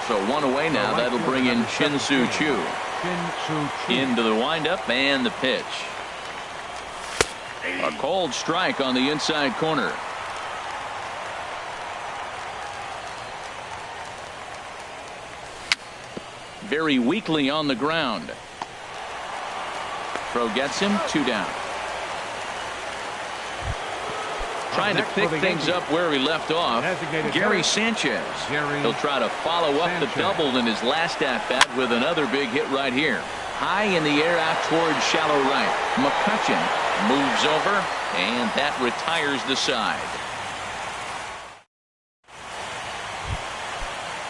So 1 away now. That'll bring in Shin-Soo Choo. Into the windup and the pitch. A cold strike on the inside corner. Very weakly on the ground. Throw gets him, 2 down. Trying to pick things up where he left off. Gary Sanchez. He'll try to follow up the double in his last at-bat with another big hit right here. High in the air out towards shallow right. McCutchen moves over, and that retires the side.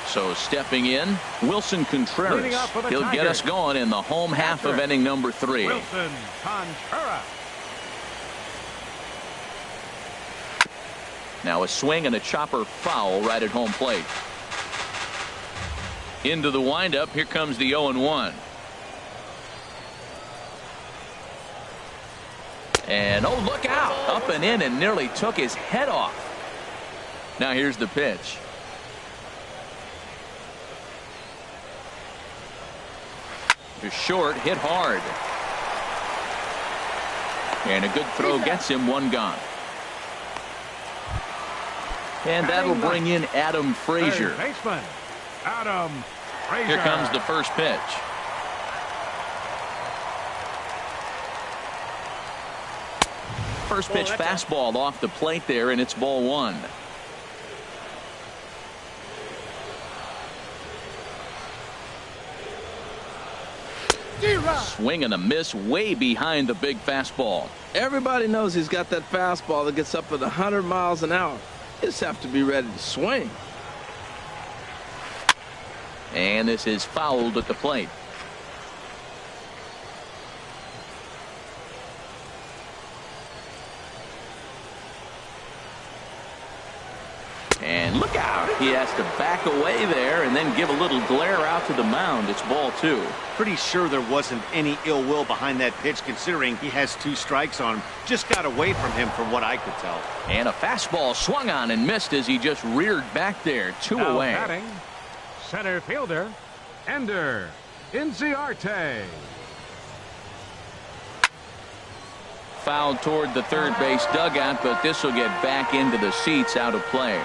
So stepping in, Wilson Contreras. He'll get us going in the home half of inning number 3. Wilson Contreras. Now a swing and a chopper foul right at home plate. Into the windup. Here comes the 0-1. And oh, look out. Up and in and nearly took his head off. Now here's the pitch. To short, hit hard. And a good throw gets him, 1 gone. And that'll bring in Adam Frazier. Adam Frazier. Here comes the first pitch. First pitch fastball off the plate there, and it's ball 1. Swing and a miss way behind the big fastball. Everybody knows he's got that fastball that gets up at 100 miles an hour. You just have to be ready to swing. And this is fouled at the plate. And look out. He has to back away there and then give a little glare out to the mound. It's ball 2. Pretty sure there wasn't any ill will behind that pitch, considering he has 2 strikes on him. Just got away from him from what I could tell. And a fastball swung on and missed as he just reared back there. 2 Now away. batting, center fielder, Ender Inciarte. Fouled toward the third base dugout, but this will get back into the seats, out of play.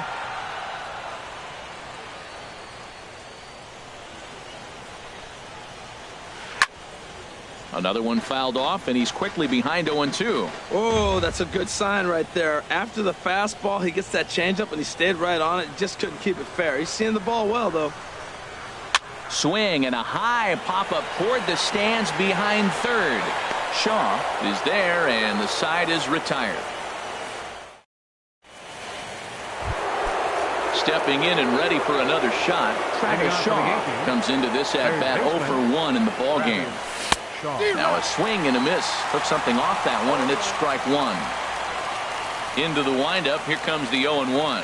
Another one fouled off, and he's quickly behind 0-2. Oh, that's a good sign right there. After the fastball, he gets that changeup, and he stayed right on it. Just couldn't keep it fair. He's seeing the ball well, though. Swing and a high pop-up toward the stands behind third. Shaw is there, and the side is retired. Stepping in and ready for another shot, Travis Shaw comes into this at-bat 0 for 1 in the ballgame. Now a swing and a miss. Took something off that one, and it's strike 1. Into the windup. Here comes the 0-1.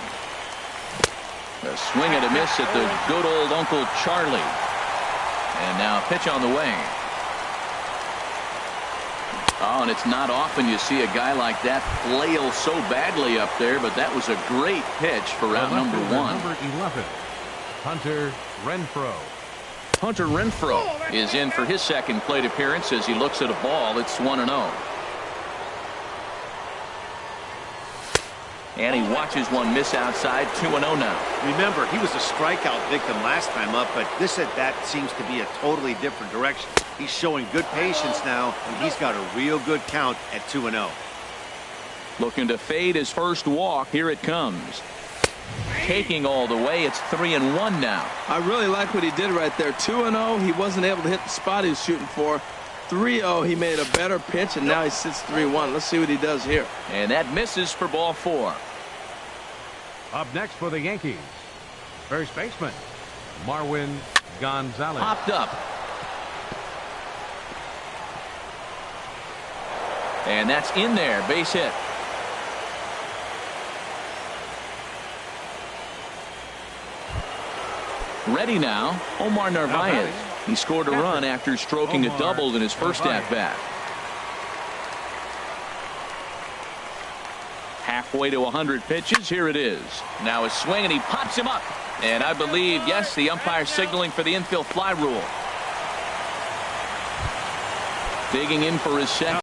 A swing and a miss at the good old Uncle Charlie. And now a pitch on the way. Oh, and it's not often you see a guy like that flail so badly up there, but that was a great pitch for out number 1. Number 11, Hunter Renfroe. Hunter Renfroe is in for his second plate appearance as he looks at a ball. It's 1-0. And he watches one miss outside. 2-0 now. Remember, he was a strikeout victim last time up, but this at-bat seems to be a totally different direction. He's showing good patience now, and he's got a real good count at 2-0. Looking to fade his first walk. Here it comes. Taking all the way. It's 3-1 now. I really like what he did right there. 2-0. He wasn't able to hit the spot he was shooting for. 3-0. He made a better pitch, and now he sits 3-1. Let's see what he does here. And that misses for ball 4. Up next for the Yankees, first baseman Marwin Gonzalez. Popped up. And that's in there. Base hit. Ready now, Omar Narvaez. He scored a run after stroking a double in his first at-bat. Halfway to 100 pitches. Here it is. Now a swing, and he pops him up. And I believe, yes, the umpire signaling for the infield fly rule. Digging in for his second.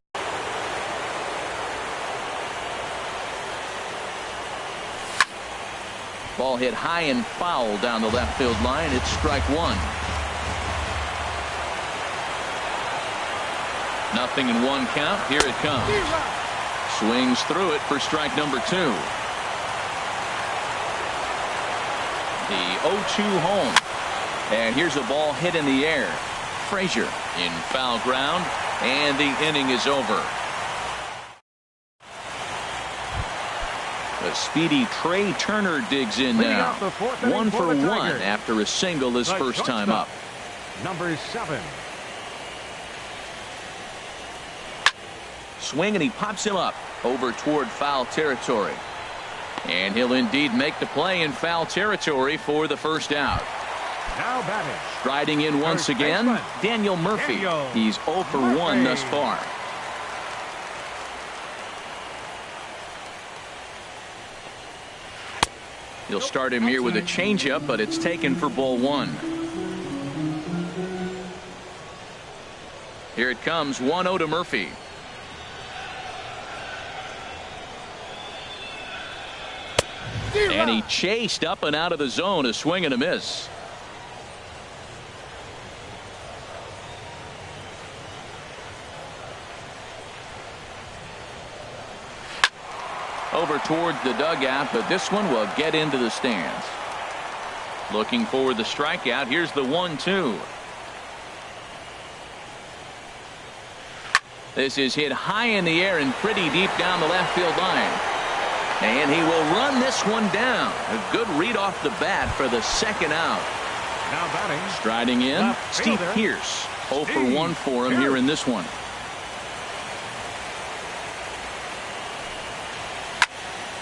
Ball hit high and foul down the left field line. It's strike 1. Nothing in 1 count. Here it comes. Swings through it for strike number 2. The 0-2 home. And here's a ball hit in the air. Frazier in foul ground, and the inning is over. The speedy Trey Turner digs in now. 1 for 1 after a single his first time up. Number 7. Swing, and he pops him up over toward foul territory. And he'll indeed make the play in foul territory for the first out. Now batting. Striding in once again, Daniel Murphy. He's 0 for 1 thus far. He'll start him here with a changeup, but it's taken for ball 1. Here it comes, 1-0 to Murphy. And he chased up and out of the zone. A swing and a miss. Over towards the dugout, but this one will get into the stands. Looking for the strikeout. Here's the 1-2. This is hit high in the air and pretty deep down the left field line. And he will run this one down. A good read off the bat for the second out. Now batting. Striding in, Steve Pearce. 0 for 1 for him here in this one.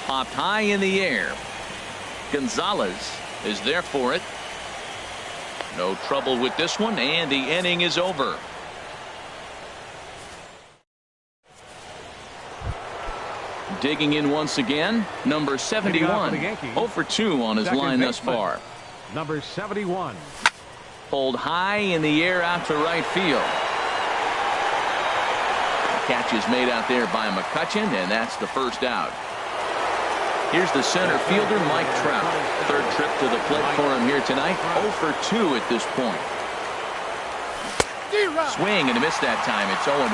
Popped high in the air. Gonzalez is there for it. No trouble with this one, and the inning is over. Digging in once again, number 71. 0 for 2 on his line thus far. Number 71. Pulled high in the air out to right field. The catch is made out there by McCutchen, and that's the first out. Here's the center fielder, Mike Trout. Third trip to the plate for him here tonight. 0 for 2 at this point. Swing and a miss that time. It's 0-1.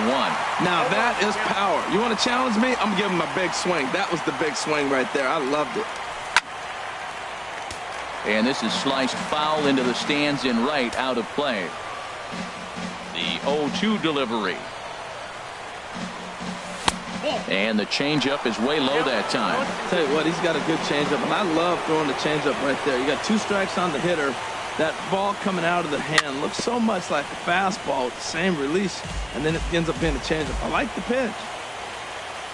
Now that is power. You want to challenge me? I'm giving him a big swing. That was the big swing right there. I loved it. And this is sliced foul into the stands in right, out of play. The 0-2 delivery. And the changeup is way low that time. Tell you what, he's got a good changeup, and I love throwing the changeup right there. You got 2 strikes on the hitter. That ball coming out of the hand looks so much like a fastball with the same release, and then it ends up being a changeup. I like the pitch.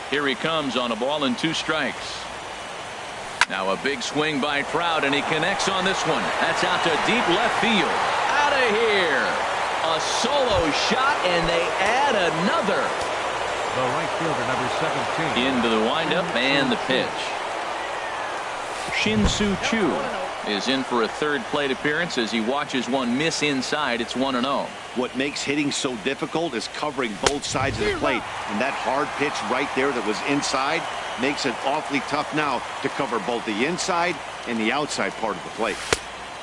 Here he comes on a ball and 2 strikes. Now a big swing by Trout, and he connects on this one. That's out to deep left field. Out of here. A solo shot, and they add another. The right fielder, number 17. Into the windup and the pitch. Shin-Soo Choo is in for a third plate appearance as he watches one miss inside. It's 1-0. What makes hitting so difficult is covering both sides of the plate, and that hard pitch right there that was inside makes it awfully tough now to cover both the inside and the outside part of the plate.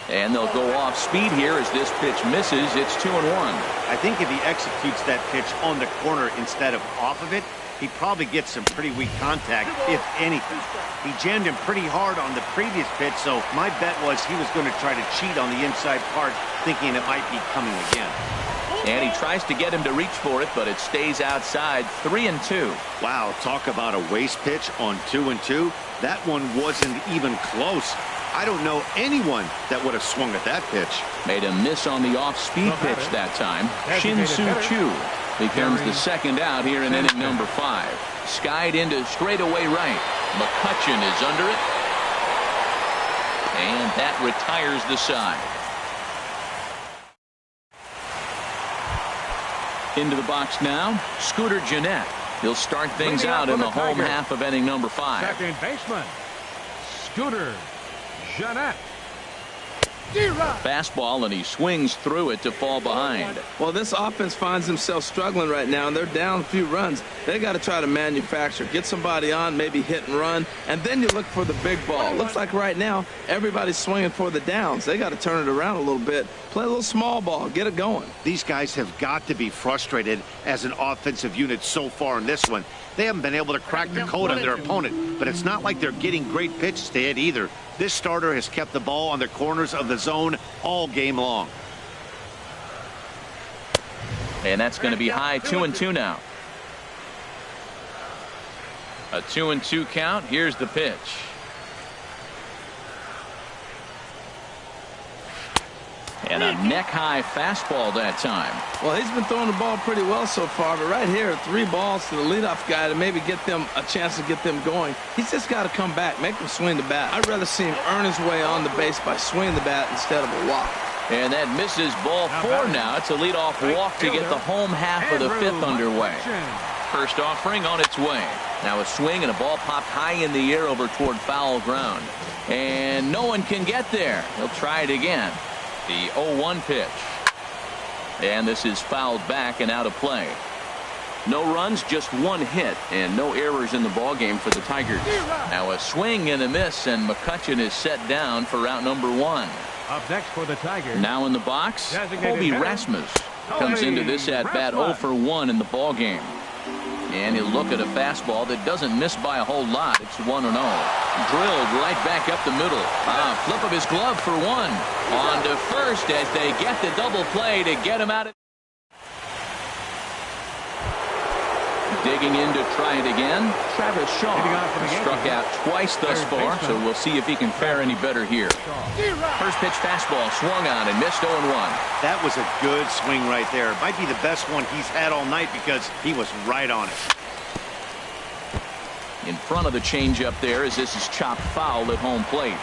And they'll go off speed here as this pitch misses. It's 2-1. I think if he executes that pitch on the corner instead of off of it, he probably gets some pretty weak contact, if anything. He jammed him pretty hard on the previous pitch, so my bet was he was going to try to cheat on the inside part, thinking it might be coming again. And he tries to get him to reach for it, but it stays outside. 3-2. Wow, talk about a waste pitch on 2-2. That one wasn't even close. I don't know anyone that would have swung at that pitch. Made a miss on the off-speed pitch that time. Shin-Soo Choo becomes the second out here in inning number 5. Skied into straightaway right. McCutchen is under it. And that retires the side. Into the box now, Scooter Gennett. He'll start things out in the home half of inning number 5. Second baseman, Scooter Gennett. Fastball, and he swings through it to fall behind. Well, this offense finds themselves struggling right now, and they're down a few runs. They got to try to manufacture, get somebody on, maybe hit and run, and then you look for the big ball. Looks like right now everybody's swinging for the downs. They got to turn it around a little bit, play a little small ball, get it going. These guys have got to be frustrated as an offensive unit so far in this one. They haven't been able to crack the code on their opponent, but it's not like they're getting great pitches to hit either. This starter has kept the ball on the corners of the zone all game long. And that's going to be high. 2-2 now. A 2-2 count. Here's the pitch. And a neck-high fastball that time. Well, he's been throwing the ball pretty well so far, but right here, 3 balls to the leadoff guy to maybe get them a chance to get them going. He's just got to come back, make them swing the bat. I'd rather see him earn his way on the base by swinging the bat instead of a walk. And that misses ball 4 now. It's a leadoff walk to get the home half of the 5th underway. First offering on its way. Now a swing and a ball popped high in the air over toward foul ground. And no one can get there. He'll try it again. The 0-1 pitch. And this is fouled back and out of play. No runs, just 1 hit, and no errors in the ballgame for the Tigers. Now a swing and a miss, and McCutchen is set down for route number 1. Up next for the Tigers. Now in the box, Kobe Rasmus comes into this at-bat 0 for 1 in the ballgame. And he'll look at a fastball that doesn't miss by a whole lot. It's 1-0. Drilled right back up the middle. Flip of his glove for 1. On to first as they get the double play to get him out of. Digging in to try it again. Travis Shaw struck out twice thus far, so we'll see if he can fare any better here. First pitch fastball swung on and missed 0-1. That was a good swing right there. Might be the best one he's had all night because he was right on it. In front of the changeup there as this is chopped foul at home plate.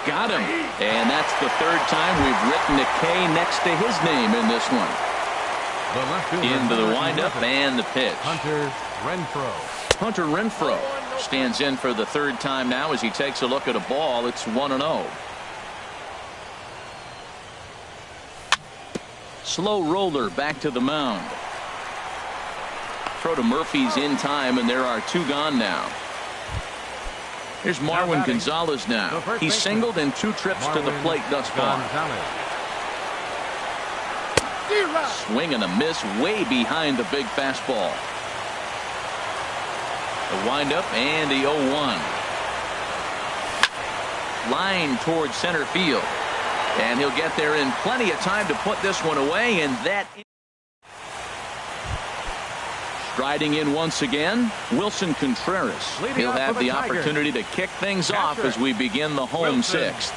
Got him. And that's the third time we've written a K next to his name in this one. Into the windup and the pitch. Hunter Renfroe. Hunter Renfroe stands in for the third time now as he takes a look at a ball. It's 1-0. Slow roller back to the mound. Throw to Murphy's in time, and there are 2 gone now. Here's Marwin Gonzalez now. He's singled in 2 trips to the plate thus far. Swing and a miss way behind the big fastball. The windup and the 0-1. Line towards center field. And he'll get there in plenty of time to put this one away, and that. Striding in once again, Wilson Contreras. He'll have the opportunity to kick things off as we begin the home 6th.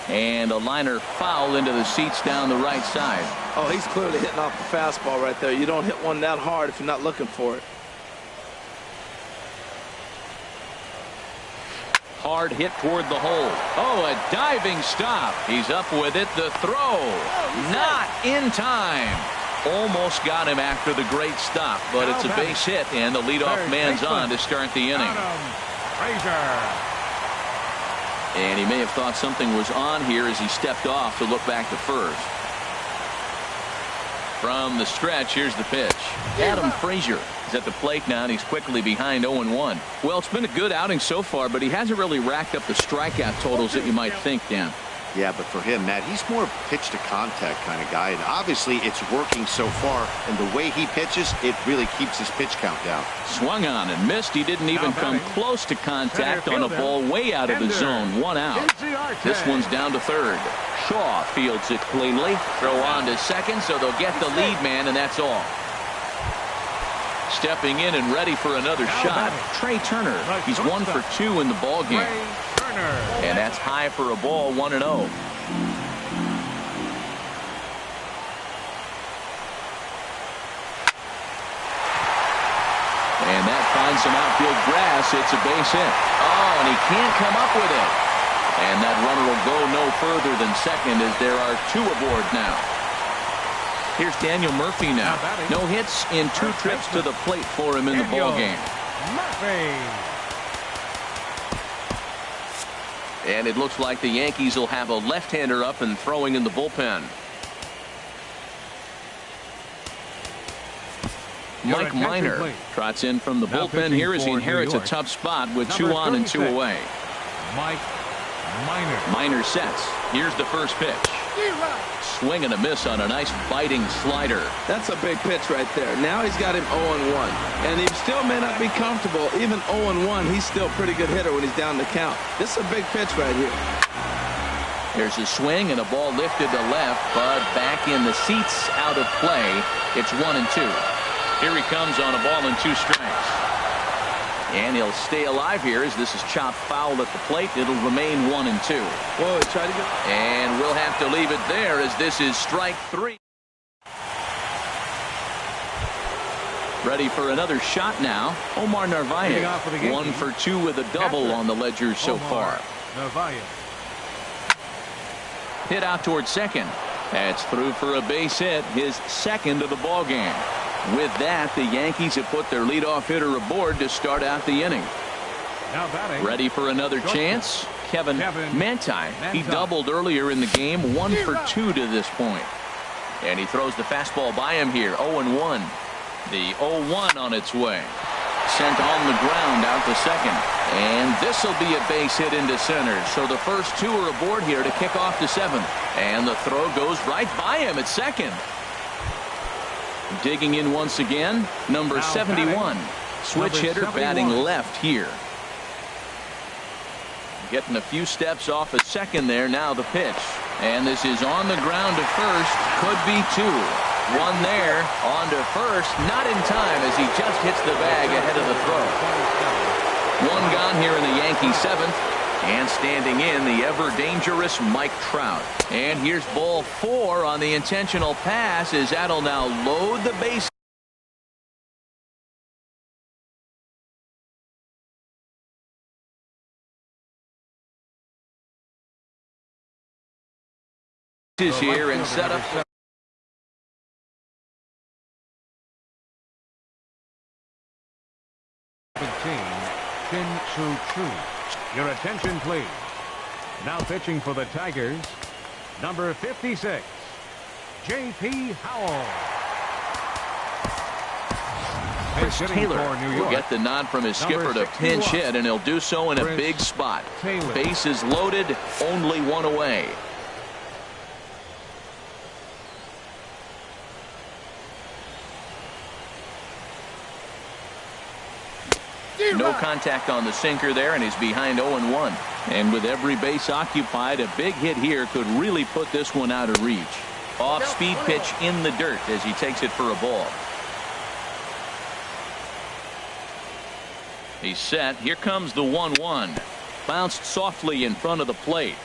And a liner foul into the seats down the right side. Oh, he's clearly hitting off the fastball right there. You don't hit one that hard if you're not looking for it. Hard hit toward the hole. Oh, a diving stop. He's up with it. The throw. Not in time. Almost got him after the great stop, but it's a base hit, and the leadoff man's on to start the inning. And he may have thought something was on here as he stepped off to look back to first. From the stretch, here's the pitch. Adam Frazier is at the plate now, and he's quickly behind 0-1. Well, it's been a good outing so far, but he hasn't really racked up the strikeout totals that you might think, Dan. Yeah, but for him, Matt, he's more pitch to contact kind of guy, and obviously it's working so far, and the way he pitches, it really keeps his pitch count down. Swung on and missed. He didn't even come close to contact on a ball way out of the zone. 1 out. This one's down to third. Shaw fields it cleanly. Throw on to second, so they'll get the lead man, and that's all. Stepping in and ready for another shot, Trey Turner. He's 1 for 2 in the ball game. And that's high for a ball, 1-0. And that finds some outfield grass. It's a base hit. Oh, and he can't come up with it. And that runner will go no further than second as there are 2 aboard now. Here's Daniel Murphy now. No hits in 2 trips to the plate for him in the ball game. And it looks like the Yankees will have a left-hander up and throwing in the bullpen. Mike Minor trots in from the bullpen here as he inherits a tough spot with 2 on and 2 away. Mike Minor. Minor sets. Here's the first pitch. Swing and a miss on a nice biting slider. That's a big pitch right there. Now he's got him 0-1. And he still may not be comfortable. Even 0-1, he's still a pretty good hitter when he's down the count. This is a big pitch right here. There's a swing and a ball lifted to left, but back in the seats, out of play. It's 1-2. Here he comes on a ball and 2 strikes. And he'll stay alive here as this is chopped foul at the plate. It'll remain 1-2. Whoa, try to get. And we'll have to leave it there as this is strike 3. Ready for another shot now. Omar Narvaez, 1 for 2 with a double on the ledger so far. Hit out towards second. That's through for a base hit, his second of the ball game. With that, the Yankees have put their leadoff hitter aboard to start out the inning. Ready for another chance? Kevin Manti. He doubled earlier in the game, 1 for 2 to this point. And he throws the fastball by him here, 0-1. The 0-1 on its way. Sent on the ground out to second. And this will be a base hit into center. So the first 2 are aboard here to kick off the 7th. And the throw goes right by him at second. Digging in once again, number 71. Switch hitter batting left here. Getting a few steps off at second there. Now the pitch. And this is on the ground to first. Could be 2. 1 there. On to first. Not in time as he just hits the bag ahead of the throw. 1 gone here in the Yankee 7th. And standing in, the ever-dangerous Mike Trout. And here's ball 4 on the intentional pass as that'll now load the base. pitches here and set up. Your attention, please. Now pitching for the Tigers, number 56, J.P. Howell. Chris Taylor will get the nod from his skipper to pinch hit, and he'll do so in a big spot. Bases loaded, only one away. No contact on the sinker there, and he's behind 0-1. And with every base occupied, a big hit here could really put this one out of reach. Off-speed pitch in the dirt as he takes it for a ball. He's set. Here comes the 1-1. Bounced softly in front of the plate.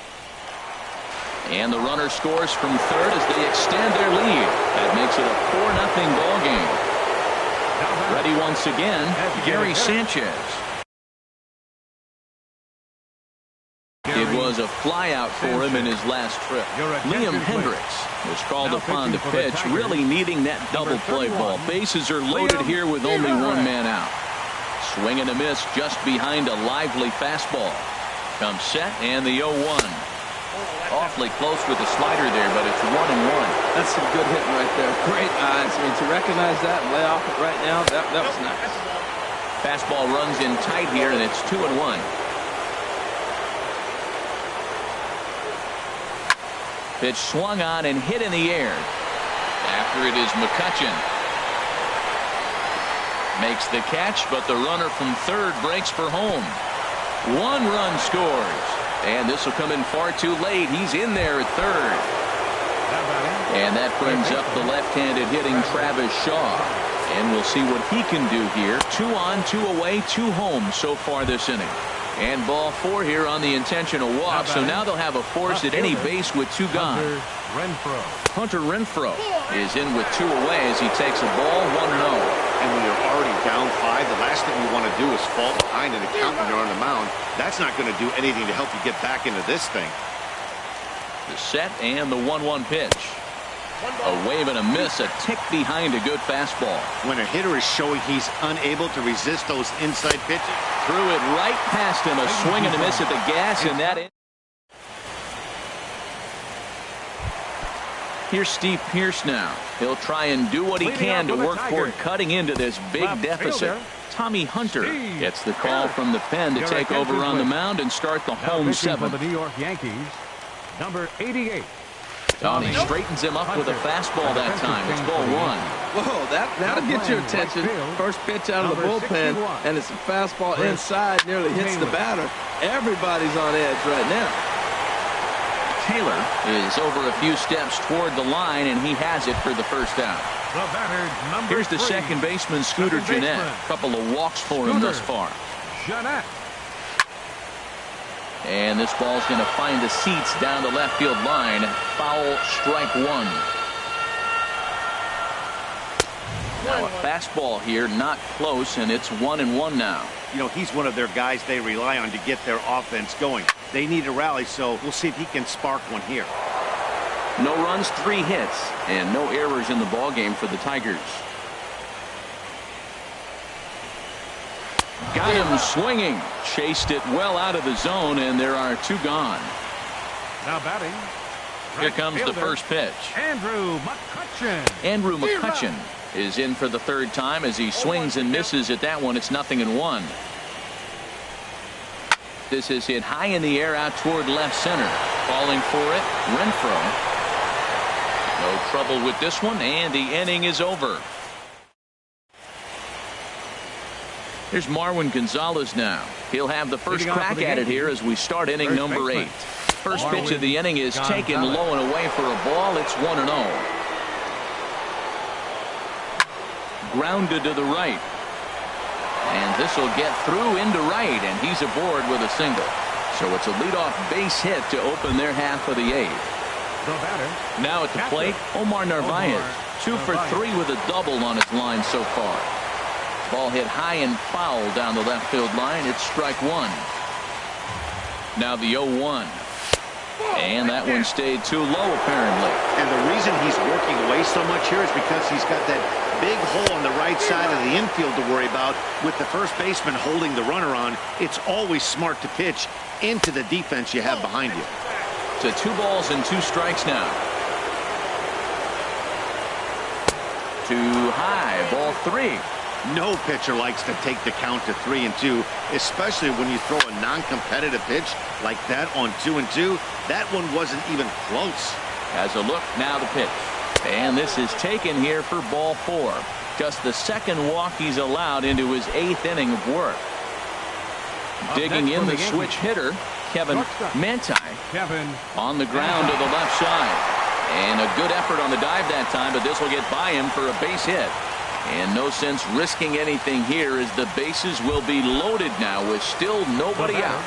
And the runner scores from third as they extend their lead. That makes it a 4-0 ball game. Ready once again, Gary Sanchez. It was a flyout for him in his last trip. Liam Hendricks was called upon to pitch, really needing that double play ball. Bases are loaded here with only one man out. Swing and a miss just behind a lively fastball. Comes set and the 0-1. Awfully close with the slider there, but it's 1-1. That's some good hitting right there. Great eyes. I mean, to recognize that and lay off it right now, that was nice. Fastball runs in tight here, and it's 2-1. Pitch swung on and hit in the air. After it is McCutchen. Makes the catch, but the runner from third breaks for home. 1 run scores. And this will come in far too late. He's in there at third. And that brings up the left-handed hitting Travis Shaw. And we'll see what he can do here. 2 on, 2 away, 2 home so far this inning. And ball 4 here on the intentional walk. So now they'll have a force at any base with 2 gone. Hunter Renfroe is in with 2 away as he takes a ball 1-0. And when you're already down 5, the last thing you want to do is fall behind in the count when you're on the mound. That's not going to do anything to help you get back into this thing. The set and the 1-1 pitch. A wave and a miss, a tick behind a good fastball. When a hitter is showing he's unable to resist those inside pitches. Threw it right past him, a swing and a miss at the gas, and that. Here's Steve Pearce now. He'll try and do what he can to work toward cutting into this big deficit. Tommy Hunter gets the call from the pen to take over on the mound and start the home 7th. The New York Yankees, number 88. Tony straightens him up with a fastball that time. It's ball 1. Whoa, that'll get your attention. First pitch out of the bullpen, and it's a fastball inside, nearly hits the batter. Everybody's on edge right now. Taylor is over a few steps toward the line, and he has it for the first out. Here's the second baseman, Scooter Gennett. A couple of walks for him thus far. And this ball's going to find the seats down the left field line. Foul, strike 1. Now a fastball here, not close, and it's 1-1 now. You know, he's one of their guys they rely on to get their offense going. They need a rally, so we'll see if he can spark one here. No runs, 3 hits, and no errors in the ballgame for the Tigers. Got him swinging. Chased it well out of the zone, and there are 2 gone. Now batting. Here comes the first pitch. Andrew McCutchen. Andrew McCutchen is in for the 3rd time as he swings and misses at that one. It's 0-1. This is hit high in the air out toward left center. Calling for it, Renfroe. No trouble with this one, and the inning is over. Here's Marwin Gonzalez now. He'll have the first crack at it here as we start inning number 8. First pitch of the inning is taken low and away for a ball. It's 1-0. Grounded to the right. And this will get through into right, and he's aboard with a single. So it's a leadoff base hit to open their half of the 8th. Now at the plate, Omar Narvaez. 2 for 3 with a double on his line so far. Ball hit high and foul down the left field line. It's strike 1. Now the 0-1. And that one stayed too low, apparently. And the reason he's working away so much here is because he's got that big hole on the right side of the infield to worry about. With the first baseman holding the runner on, it's always smart to pitch into the defense you have behind you. To 2 balls and 2 strikes now. Too high, ball 3. No pitcher likes to take the count to 3-2, especially when you throw a non-competitive pitch like that on 2-2. That one wasn't even close. Has a look, now the pitch. And this is taken here for ball 4. Just the second walk he's allowed into his 8th inning of work. Digging in the switch hitter, Kevin Manti, on the ground to the left side. And a good effort on the dive that time, but this will get by him for a base hit. And no sense risking anything here as the bases will be loaded now with still nobody out.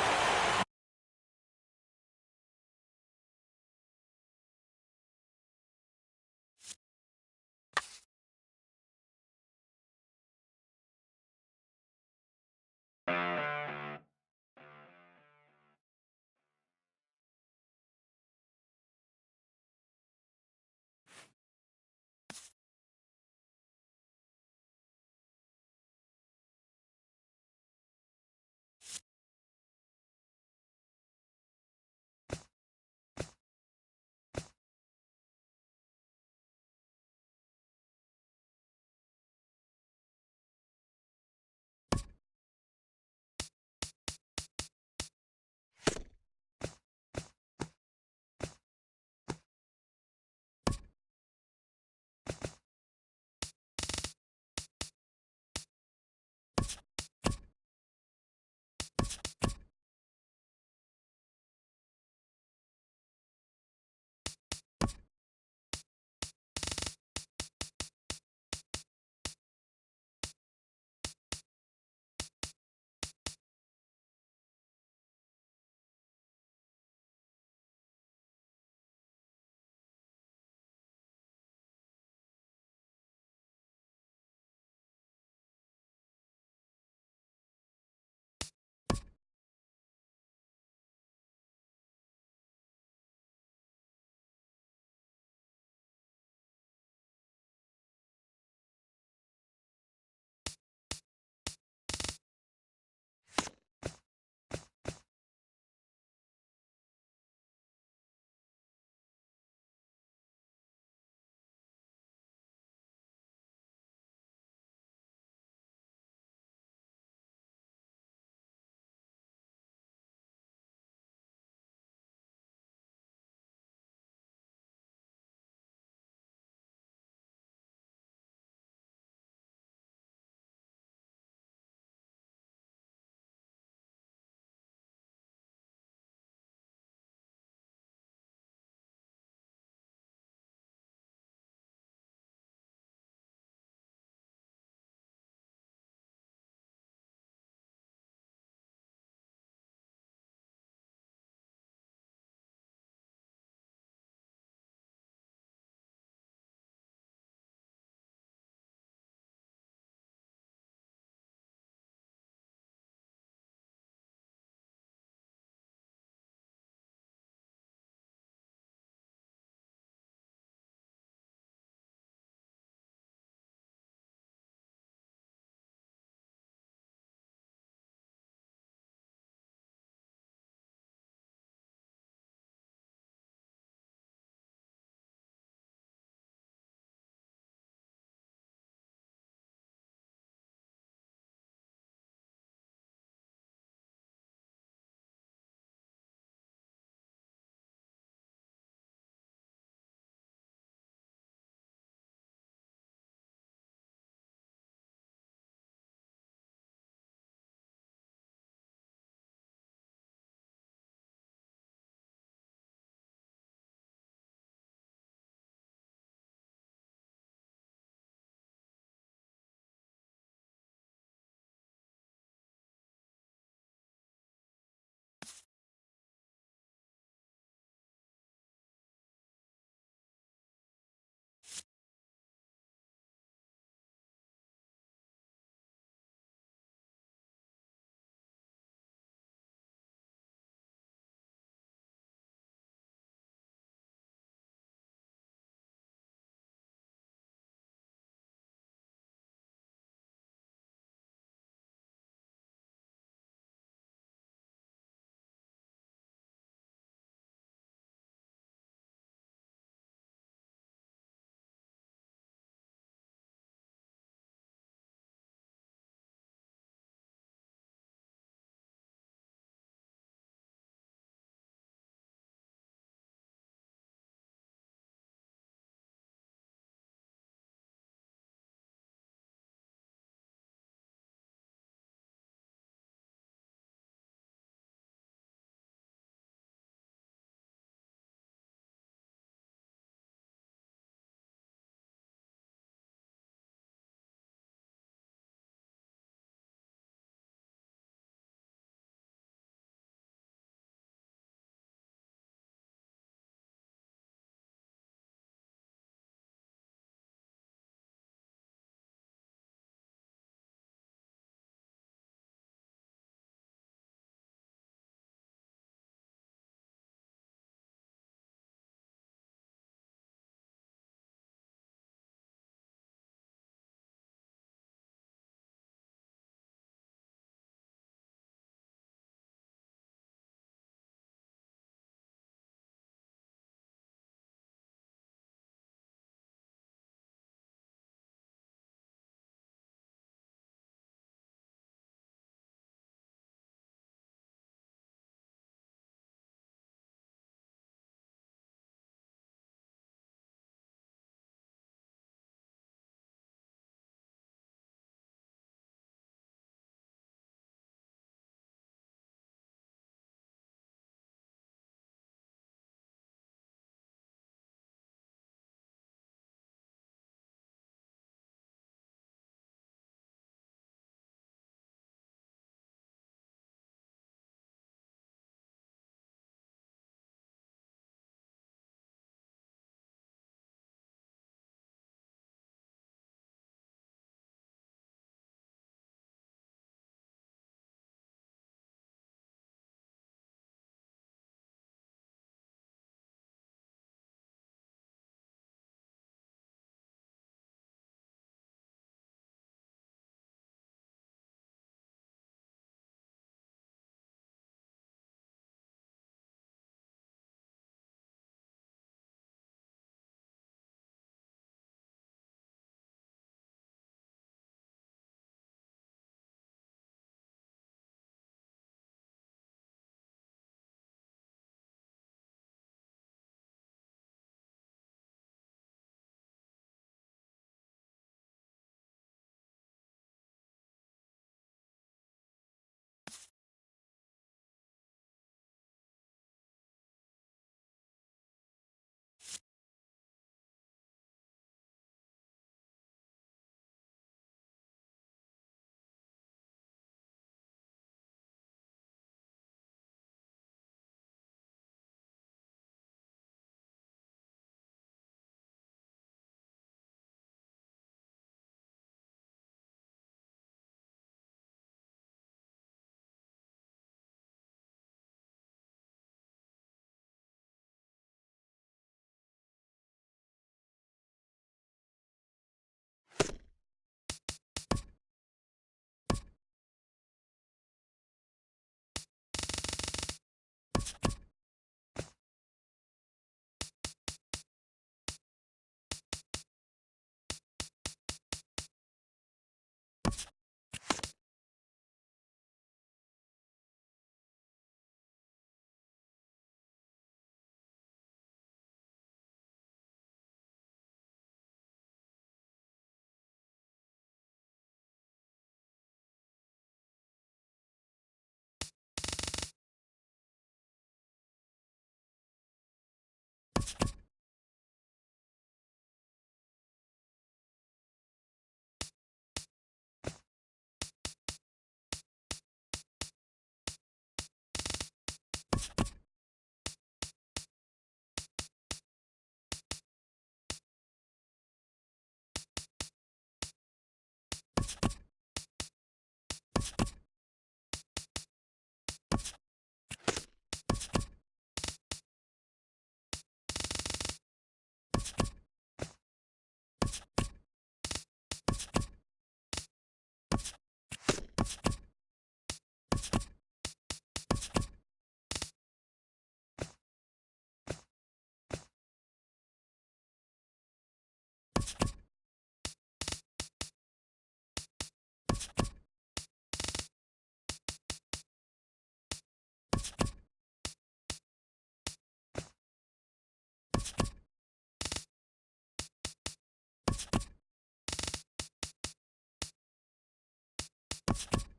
You